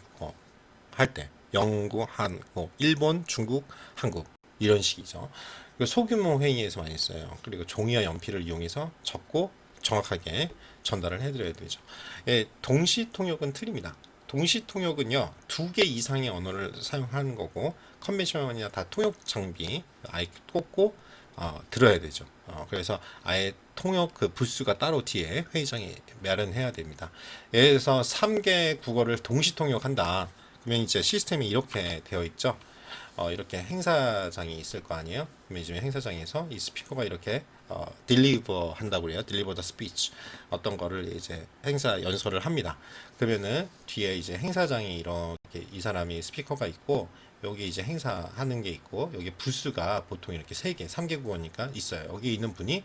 할 때 영국, 한국, 일본, 중국, 한국 이런 식이죠. 그리고 소규모 회의에서 많이 써요. 그리고 종이와 연필을 이용해서 적고 정확하게 전달을 해드려야 되죠. 예, 동시 통역은 틀립니다. 동시 통역은요 두 개 이상의 언어를 사용하는 거고 컨벤셔널이나 다 통역 장비 아예 꽂고 들어야 되죠. 그래서 아예 통역 그 부스가 따로 뒤에 회의장에 마련해야 됩니다. 예를 들어서 3개 국어를 동시 통역한다. 그러면 이제 시스템이 이렇게 되어 있죠. 이렇게 행사장이 있을 거 아니에요? 그러면 이제 행사장에서 이 스피커가 이렇게 딜리버 한다고 그래요. 딜리버 더 스피치. 어떤 거를 이제 행사 연설을 합니다. 그러면은 뒤에 이제 행사장이 이렇게 이 사람이 스피커가 있고 여기 이제 행사하는 게 있고 여기 부스가 보통 이렇게 3개, 3개 국어니까 있어요. 여기 있는 분이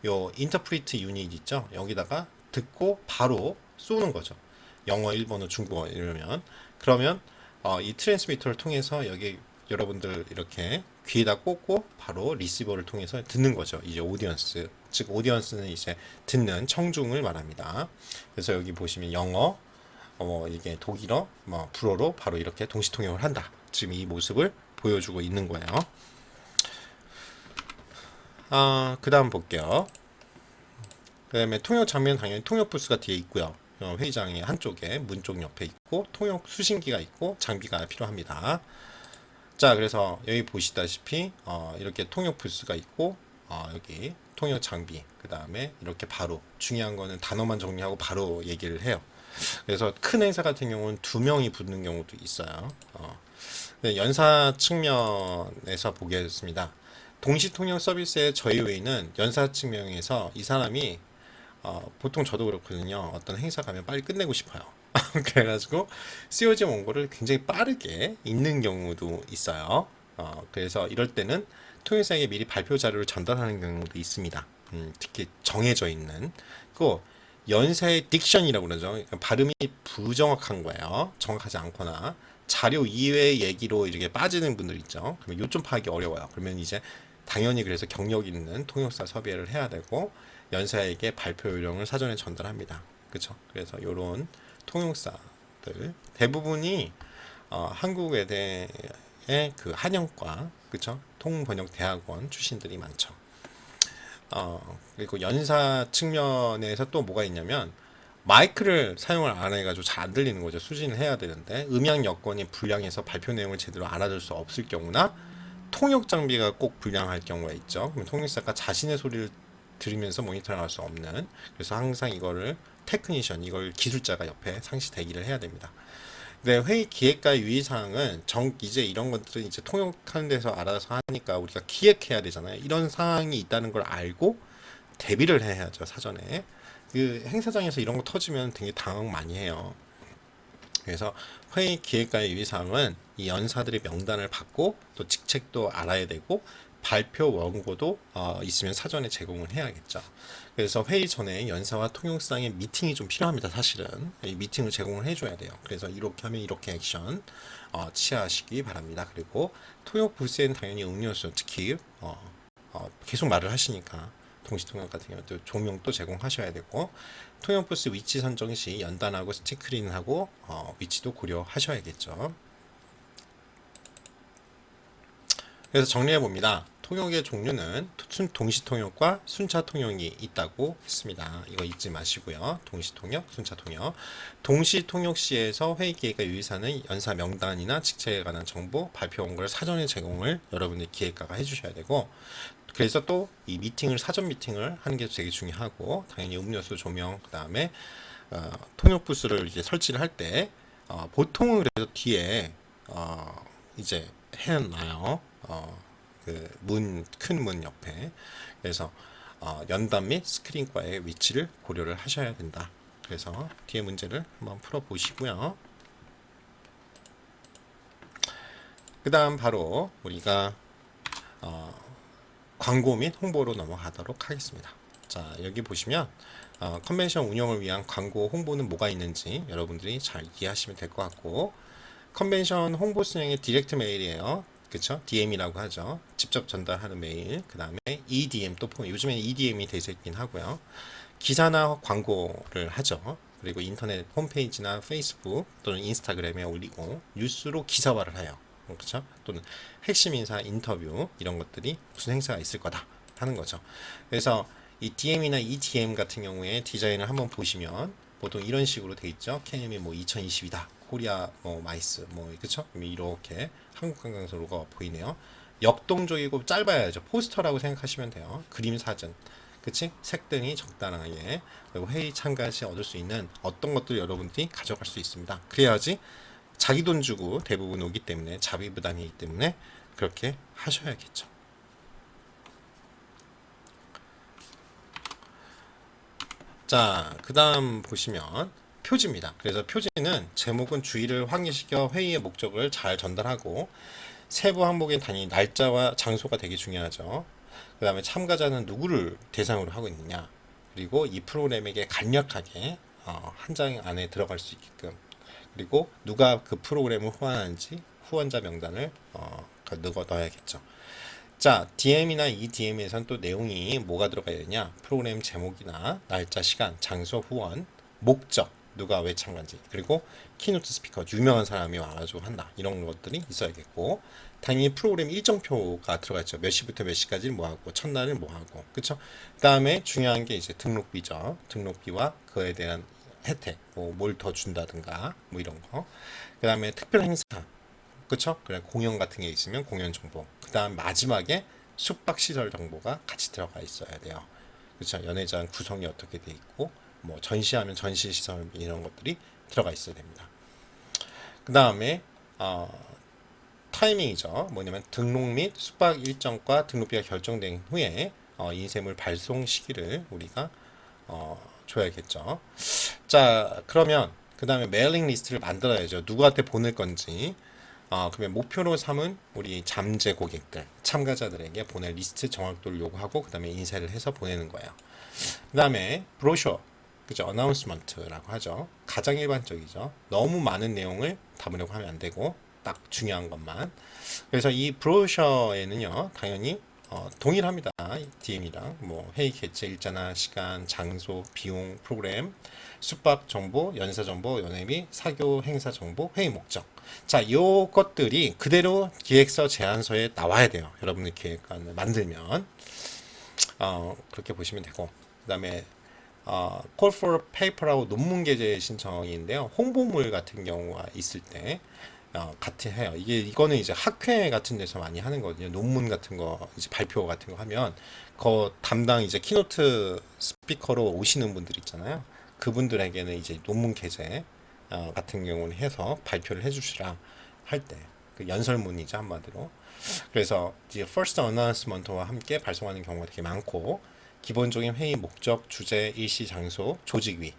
요 인터프리트 유닛 있죠? 여기다가 듣고 바로 쏘는 거죠. 영어, 일본어, 중국어 이러면 그러면 이 트랜스미터를 통해서 여기 여러분들 이렇게 귀에다 꽂고 바로 리시버를 통해서 듣는 거죠. 이제 오디언스, 즉 오디언스는 이제 듣는 청중을 말합니다. 그래서 여기 보시면 영어, 이게 독일어, 불어로 바로 이렇게 동시 통역을 한다. 지금 이 모습을 보여주고 있는 거예요. 그 다음 볼게요. 그 다음에 통역 장면 당연히 통역 부스가 뒤에 있고요. 회의장의 한쪽에 문 쪽 옆에 있고 통역 수신기가 있고 장비가 필요합니다. 자, 그래서 여기 보시다시피 이렇게 통역 부스가 있고 여기 통역 장비 그 다음에 이렇게 바로 중요한 거는 단어만 정리하고 바로 얘기를 해요. 그래서 큰 행사 같은 경우는 2명이 붙는 경우도 있어요. 연사 측면에서 보겠습니다. 동시 통역 서비스의 저희 웨이는 연사 측면에서 이 사람이 보통 저도 그렇거든요. 어떤 행사 가면 빨리 끝내고 싶어요. 그래가지고 COG 원고를 굉장히 빠르게 읽는 경우도 있어요. 그래서 이럴 때는 통역사에게 미리 발표 자료를 전달하는 경우도 있습니다. 특히 정해져 있는 그 연사의 딕션이라고 그러죠. 그러니까 발음이 부정확한 거예요. 정확하지 않거나 자료 이외의 얘기로 이렇게 빠지는 분들 있죠. 그러면 요점 파악이 어려워요. 그러면 이제 당연히 그래서 경력 있는 통역사 섭외를 해야 되고 연사에게 발표 요령을 사전에 전달합니다. 그렇죠? 그래서 이런 통역사들 대부분이 한국외대의 그 한영과 그렇죠? 통번역대학원 출신들이 많죠. 그리고 연사 측면에서 또 뭐가 있냐면 마이크를 사용을 안 해가지고 잘 안 들리는 거죠. 수신을 해야 되는데 음향 여건이 불량해서 발표 내용을 제대로 알아들 수 없을 경우나 통역 장비가 꼭 불량할 경우가 있죠. 그럼 통역사가 자신의 소리를 들으면서 모니터링할 수 없는 그래서 항상 이거를 테크니션 이걸 기술자가 옆에 상시 대기를 해야 됩니다. 근데 회의 기획과 유의사항은 이제 이런 것들은 이제 통역하는 데서 알아서 하니까 우리가 기획해야 되잖아요. 이런 상황이 있다는 걸 알고 대비를 해야죠 사전에. 그 행사장에서 이런 거 터지면 되게 당황 많이 해요. 그래서 회의 기획과의 유의사항은 이 연사들의 명단을 받고 또 직책도 알아야 되고 발표 원고도 있으면 사전에 제공을 해야겠죠. 그래서 회의 전에 연사와 통역상의 미팅이 좀 필요합니다. 사실은 이 미팅을 제공을 해줘야 돼요. 그래서 이렇게 하면 이렇게 액션 취하시기 바랍니다. 그리고 통역 부스에는 당연히 음료수 특히 계속 말을 하시니까 동시통역 같은 경우도 조명도 제공하셔야 되고 통역 부스 위치 선정 시 연단하고 스티커링하고 위치도 고려하셔야겠죠. 그래서 정리해 봅니다. 통역의 종류는 동시통역과 순차통역이 있다고 했습니다. 이거 잊지 마시고요. 동시통역, 순차통역. 동시통역 시에서 회의기획과 유의사는 연사 명단이나 직책에 관한 정보, 발표 원고를 사전에 제공을 여러분들 기획가가 해주셔야 되고 그래서 또 이 미팅을 사전 미팅을 하는 게 되게 중요하고 당연히 음료수 조명 그 다음에 통역 부스를 이제 설치를 할 때 보통은 그래서 뒤에 이제 해놔요. 그 큰 문 옆에. 그래서 연단 및 스크린과의 위치를 고려를 하셔야 된다. 그래서 뒤에 문제를 한번 풀어 보시고요. 그 다음 바로 우리가 광고 및 홍보로 넘어가도록 하겠습니다. 자, 여기 보시면 컨벤션 운영을 위한 광고 홍보는 뭐가 있는지 여러분들이 잘 이해하시면 될 것 같고, 컨벤션 홍보 수행의 디렉트 메일이에요. 그쵸? DM이라고 하죠. 직접 전달하는 메일. 그 다음에 EDM 또 요즘에는 EDM이 대세 있긴 하고요. 기사나 광고를 하죠. 그리고 인터넷 홈페이지나 페이스북 또는 인스타그램에 올리고 뉴스로 기사화를 해요. 그렇죠? 또는 핵심 인사 인터뷰 이런 것들이 무슨 행사가 있을 거다 하는 거죠. 그래서 이 DM이나 EDM 같은 경우에 디자인을 한번 보시면 보통 이런 식으로 돼 있죠. KM이 뭐 2020이다. 코리아 뭐 마이스 뭐 그렇죠? 이렇게 한국 관광소로가 보이네요. 역동적이고 짧아야죠. 포스터라고 생각하시면 돼요. 그림 사진. 그치? 색등이 적당하게 그리고 회의 참가 시 얻을 수 있는 어떤 것들 여러분들이 가져갈 수 있습니다. 그래야지 자기 돈 주고 대부분 오기 때문에 자비 부담이기 때문에 그렇게 하셔야겠죠. 자, 그 다음 보시면 표지입니다. 그래서 표지는 제목은 주의를 확인시켜 회의의 목적을 잘 전달하고 세부 항목의 단위 날짜와 장소가 되게 중요하죠. 그 다음에 참가자는 누구를 대상으로 하고 있느냐, 그리고 이 프로그램에게 간략하게 한 장 안에 들어갈 수 있게끔, 그리고 누가 그 프로그램을 후원하는지 후원자 명단을 넣어야겠죠. 자, DM이나 EDM에선 또 내용이 뭐가 들어가야 되냐? 프로그램 제목이나 날짜, 시간, 장소, 후원, 목적, 누가 왜 참가한지, 그리고 키노트 스피커, 유명한 사람이 와가지고 한다. 이런 것들이 있어야겠고, 당연히 프로그램 일정표가 들어가 있죠. 몇 시부터 몇 시까지 뭐 하고, 첫날은 뭐 하고, 그쵸? 그 다음에 중요한 게 이제 등록비죠. 등록비와 그에 대한 혜택, 뭐 뭘 더 준다든가, 뭐 이런 거. 그 다음에 특별 행사, 그쵸? 그냥 공연 같은 게 있으면 공연 정보. 그 다음 마지막에 숙박시설 정보가 같이 들어가 있어야 돼요. 그쵸? 연회장 구성이 어떻게 돼 있고, 뭐 전시하면 전시시설 이런 것들이 들어가 있어야 됩니다. 그 다음에 타이밍이죠. 뭐냐면 등록 및 숙박 일정과 등록비가 결정된 후에 인쇄물 발송 시기를 우리가 줘야겠죠. 자, 그러면 그 다음에 메일링 리스트를 만들어야죠. 누구한테 보낼 건지. 그러면 목표로 삼은 우리 잠재 고객들, 참가자들에게 보낼 리스트 정확도를 요구하고 그 다음에 인쇄를 해서 보내는 거예요. 그 다음에 브로셔, 그죠? 어나운스먼트라고 하죠. 가장 일반적이죠. 너무 많은 내용을 담으려고 하면 안 되고 딱 중요한 것만. 그래서 이 브로셔에는요, 당연히 동일합니다. DM이랑 뭐 회의 개최 일자나 시간, 장소, 비용, 프로그램, 숙박 정보, 연사 정보, 연회비, 사교 행사 정보, 회의 목적. 자, 요 것들이 그대로 기획서 제안서에 나와야 돼요. 여러분들 계획안을 만들면 그렇게 보시면 되고, 그다음에 call for paper라고 논문 게재 신청인데요. 홍보물 같은 경우가 있을 때 같이 해요. 이거는 이제 학회 같은 데서 많이 하는 거거든요. 논문 같은 거 이제 발표 같은 거 하면 그 담당 이제 키노트 스피커로 오시는 분들 있잖아요. 그분들에게는 이제 논문 게재 같은 경우는 해서 발표를 해주시라 할 때 그 연설문이죠, 한마디로. 그래서 이제 first announcement와 함께 발송하는 경우가 되게 많고, 기본적인 회의 목적, 주제, 일시, 장소, 조직위,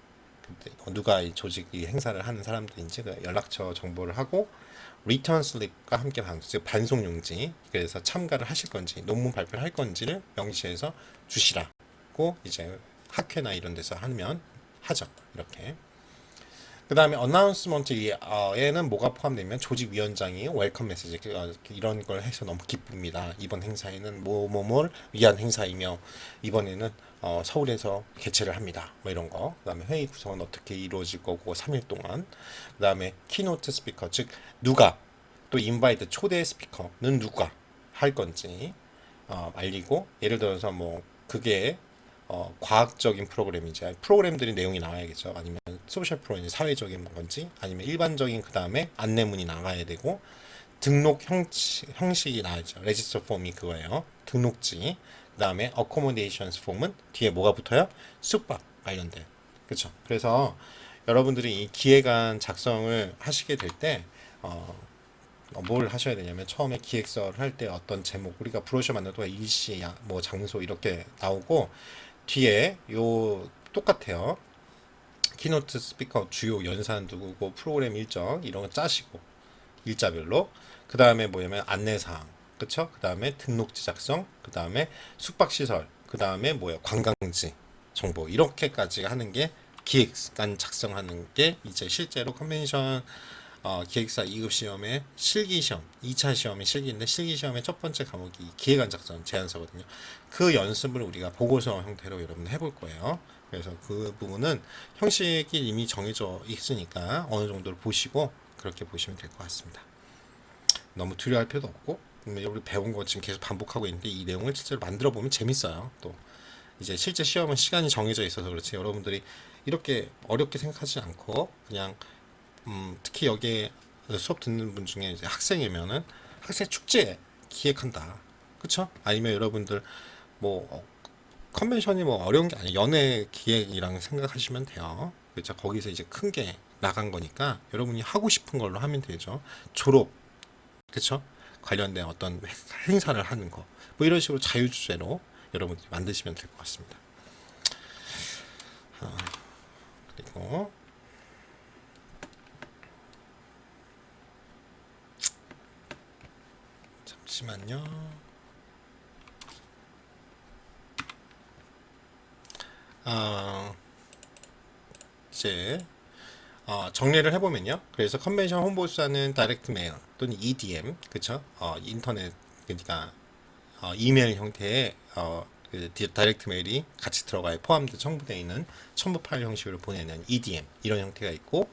누가 이 조직위 행사를 하는 사람들인지 그 연락처 정보를 하고, 리턴 슬립과 함께 즉 반송 용지, 그래서 참가를 하실 건지 논문 발표를 할 건지를 명시해서 주시라고 이제 학회나 이런 데서 하면 하죠. 이렇게. 그 다음에 어나운스먼트에는 뭐가 포함되면 조직위원장이 웰컴 메시지 이런 걸 해서 너무 기쁩니다. 이번 행사에는 뭐뭐뭘 위한 행사이며 이번에는 서울에서 개최를 합니다. 뭐 이런 거. 그 다음에 회의 구성은 어떻게 이루어질 거고 3일 동안. 그 다음에 키노트 스피커, 즉 누가 또 인바이트 초대 스피커는 누가 할 건지 알리고, 예를 들어서 뭐 그게 과학적인 프로그램인지 프로그램들이 내용이 나와야겠죠. 아니면 소셜 프로그램 사회적인 건지 아니면 일반적인, 그 다음에 안내문이 나가야 되고, 등록 형식이 나와야죠. 레지스터 폼이 그거예요. 등록지. 그 다음에 어코모데이션스 폼은 뒤에 뭐가 붙어요? 숙박 관련된. 그렇죠. 그래서 여러분들이 이 기획안 작성을 하시게 될 때 뭘 하셔야 되냐면 처음에 기획서를 할 때 어떤 제목 우리가 브로셔 만들 동안 일시 뭐 장소 이렇게 나오고 뒤에 요 똑같아요. 키노트 스피커 주요 연산 누구고 프로그램 일정 이런 거 짜시고 일자별로 그 다음에 뭐냐면 안내사항 그쵸? 그 다음에 등록지 작성 그 다음에 숙박시설 그 다음에 뭐야 관광지 정보 이렇게까지 하는 게 기획안 작성하는 게 이제 실제로 컨벤션 기획사 2급 시험의 실기 시험 2차 시험의 실기인데 실기 시험의 첫 번째 과목이 기획안 작성 제안서거든요. 그 연습을 우리가 보고서 형태로 여러분 해볼 거예요. 그래서 그 부분은 형식이 이미 정해져 있으니까 어느 정도를 보시고 그렇게 보시면 될 것 같습니다. 너무 두려워할 필요도 없고 우리 배운 거 지금 계속 반복하고 있는데 이 내용을 실제로 만들어 보면 재밌어요. 또 이제 실제 시험은 시간이 정해져 있어서 그렇지 여러분들이 이렇게 어렵게 생각하지 않고 그냥 특히 여기에 수업 듣는 분 중에 이제 학생이면은 학생 축제 기획한다. 그쵸? 아니면 여러분들 뭐 컨벤션이 뭐 어려운 게 아니에요. 연애 기획이랑 생각하시면 돼요. 그렇죠? 거기서 이제 큰 게 나간 거니까 여러분이 하고 싶은 걸로 하면 되죠. 졸업, 그쵸? 관련된 어떤 행사를 하는 거. 뭐 이런 식으로 자유주제로 여러분들이 만드시면 될 것 같습니다. 그리고 잠시만요. 아, 이제 정리를 해보면요. 그래서 컨벤션 홍보수사는 다이렉트 메일 또는 EDM, 그쵸? 인터넷, 그러니까 이메일 형태의 그 다이렉트 메일이 같이 들어가에 포함돼 첨부되어 있는 첨부 파일 형식으로 보내는 EDM 이런 형태가 있고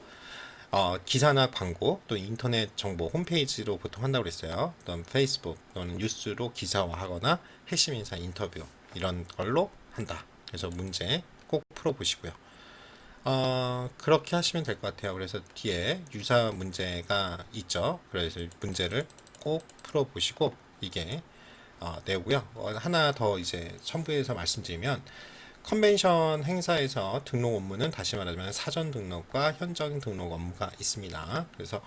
기사나 광고 또 인터넷 정보 홈페이지로 보통 한다고 그랬어요. 또는 페이스북 또는 뉴스로 기사화하거나 핵심 인사 인터뷰 이런 걸로 한다. 그래서 문제 꼭 풀어보시고요. 그렇게 하시면 될 것 같아요. 그래서 뒤에 유사 문제가 있죠. 그래서 문제를 꼭 풀어보시고 이게 내고요. 하나 더 이제 첨부해서 말씀드리면 컨벤션 행사에서 등록 업무는 다시 말하자면 사전 등록과 현장 등록 업무가 있습니다. 그래서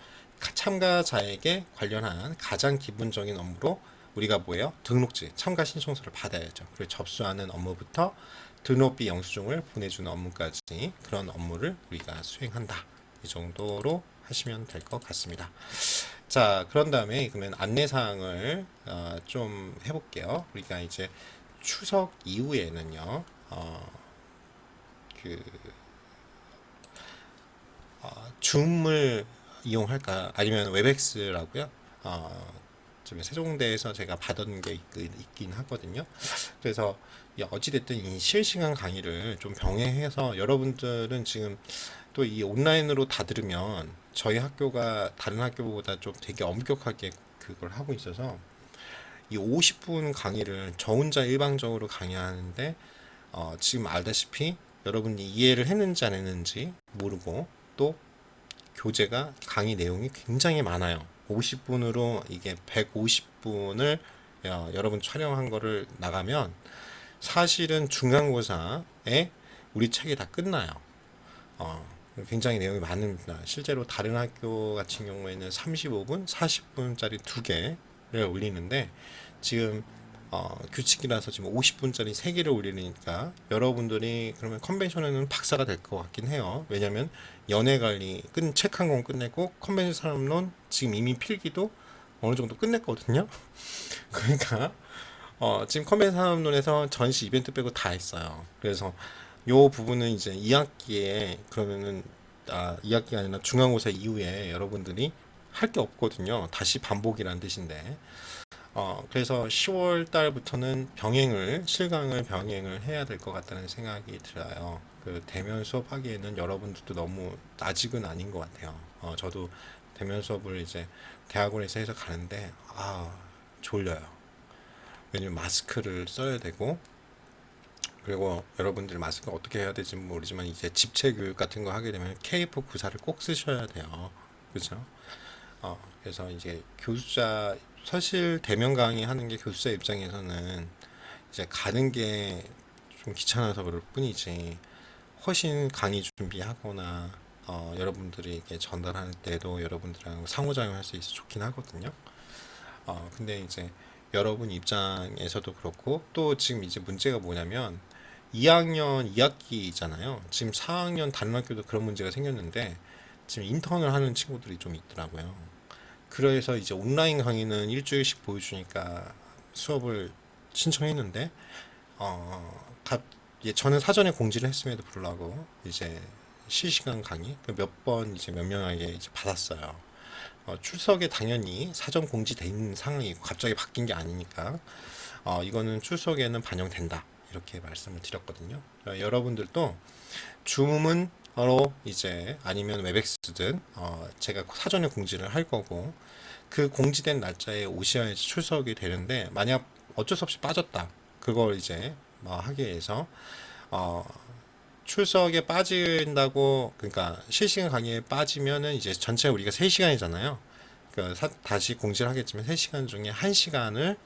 참가자에게 관련한 가장 기본적인 업무로 우리가 뭐예요? 등록지, 참가 신청서를 받아야죠. 그리고 접수하는 업무부터 등록비 영수증을 보내주는 업무까지 그런 업무를 우리가 수행한다. 이 정도로 하시면 될 것 같습니다. 자, 그런 다음에 그러면 안내사항을 좀 해볼게요. 우리가 이제 추석 이후에는요, 그 줌을 이용할까 아니면 웹엑스라고요. 지금 세종대에서 제가 받은 게 있긴 하거든요. 그래서 어찌됐든 이 실시간 강의를 좀 병행해서 여러분들은 지금 또 이 온라인으로 다 들으면 저희 학교가 다른 학교보다 좀 되게 엄격하게 그걸 하고 있어서 이 50분 강의를 저 혼자 일방적으로 강의하는데 지금 알다시피 여러분이 이해를 했는지 안 했는지 모르고 또 교재가 강의 내용이 굉장히 많아요. 50분으로 이게 150분을 여러분 촬영한 거를 나가면 사실은 중간고사에 우리 책이 다 끝나요. 굉장히 내용이 많습니다. 실제로 다른 학교 같은 경우에는 35분, 40분짜리 두 개를 올리는데 지금 규칙이라서 지금 50분짜리 3개를 올리니까 여러분들이 그러면 컨벤션에는 박사가 될 것 같긴 해요. 왜냐면 연애 관리 책 한 권 끝내고 컨벤션 산업론 지금 이미 필기도 어느 정도 끝냈거든요. 그러니까 지금 컨벤션 산업론에서 전시 이벤트 빼고 다 했어요. 그래서 요 부분은 이제 2학기에 그러면은 2학기가 아니라 중간고사 이후에 여러분들이 할 게 없거든요. 다시 반복이라는 뜻인데 그래서 10월 달부터는 실강을 병행을 해야 될 것 같다는 생각이 들어요. 그 대면 수업하기에는 여러분들도 너무 아직은 아닌 것 같아요. 저도 대면 수업을 이제 대학원에서 해서 가는데 졸려요. 왜냐면 마스크를 써야 되고 그리고 여러분들 마스크 어떻게 해야 될지 모르지만 이제 집체 교육 같은 거 하게 되면 K4 구사를 꼭 쓰셔야 돼요. 그렇죠? 그래서 이제 교수자 사실 대면 강의 하는 게 교수자 입장에서는 이제 가는 게 좀 귀찮아서 그럴 뿐이지 훨씬 강의 준비하거나 여러분들에게 전달할 때도 여러분들이랑 상호작용할 수 있어 좋긴 하거든요. 근데 이제 여러분 입장에서도 그렇고 또 지금 이제 문제가 뭐냐면 2학년 2학기잖아요. 지금 4학년 다른 학교도 그런 문제가 생겼는데 지금 인턴을 하는 친구들이 좀 있더라고요. 그래서 이제 온라인 강의는 일주일씩 보여주니까 수업을 신청했는데 저는 사전에 공지를 했음에도 불구하고 이제 실시간 강의 몇 번 이제 몇 명에게 이제 받았어요. 출석에 당연히 사전 공지돼 있는 상황이고 갑자기 바뀐 게 아니니까 이거는 출석에는 반영된다 이렇게 말씀을 드렸거든요. 여러분들도 줌은로 이제 아니면 웹엑스든 제가 사전에 공지를 할 거고 그 공지된 날짜에 오셔야지 출석이 되는데 만약 어쩔 수 없이 빠졌다 그걸 이제 하기 위해서 어, 출석에 빠진다고 그러니까 실시간 강의에 빠지면은 이제 전체 우리가 3시간이잖아요. 그러니까 다시 공지를 하겠지만 3시간 중에 1시간을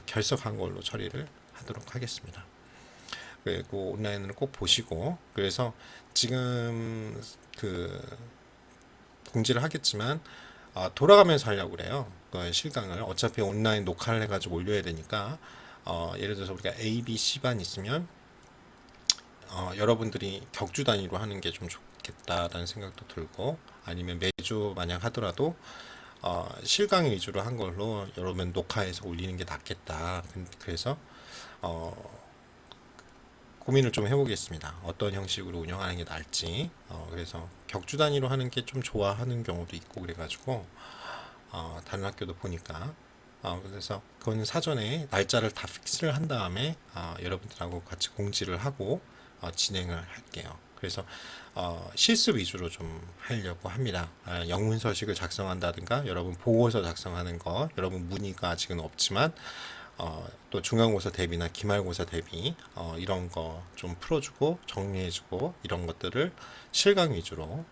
결석한 걸로 처리를 하도록 하겠습니다. 그리고 온라인으로 꼭 보시고 그래서 지금 그 공지를 하겠지만 돌아가면서 하려고 그래요. 그 실강을 어차피 온라인 녹화를 해가지고 올려야 되니까 예를 들어서 우리가 A, B, C반 있으면 여러분들이 격주 단위로 하는 게 좀 좋겠다라는 생각도 들고 아니면 매주 만약 하더라도 실강 위주로 한 걸로 여러분 녹화해서 올리는 게 낫겠다. 그래서 어, 고민을 좀 해보겠습니다. 어떤 형식으로 운영하는 게 나을지. 그래서 격주 단위로 하는 게 좀 좋아하는 경우도 있고 그래가지고 다른 학교도 보니까 그래서 그거는 사전에 날짜를 다 픽스를 한 다음에 여러분들하고 같이 공지를 하고 진행을 할게요. 그래서 실습 위주로 좀 하려고 합니다. 영문 서식을 작성한다든가 여러분 보고서 작성하는 거 여러분 문의가 아직은 없지만 또 중간고사 대비나 기말고사 대비 이런 거 좀 풀어주고 정리해주고 이런 것들을 실강 위주로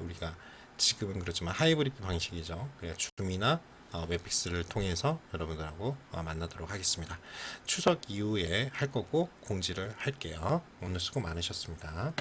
우리가 지금은 그렇지만 하이브리드 방식이죠. 그냥 줌이나 웹픽스를 통해서 여러분들하고 만나도록 하겠습니다. 추석 이후에 할 거고 공지를 할게요. 오늘 수고 많으셨습니다.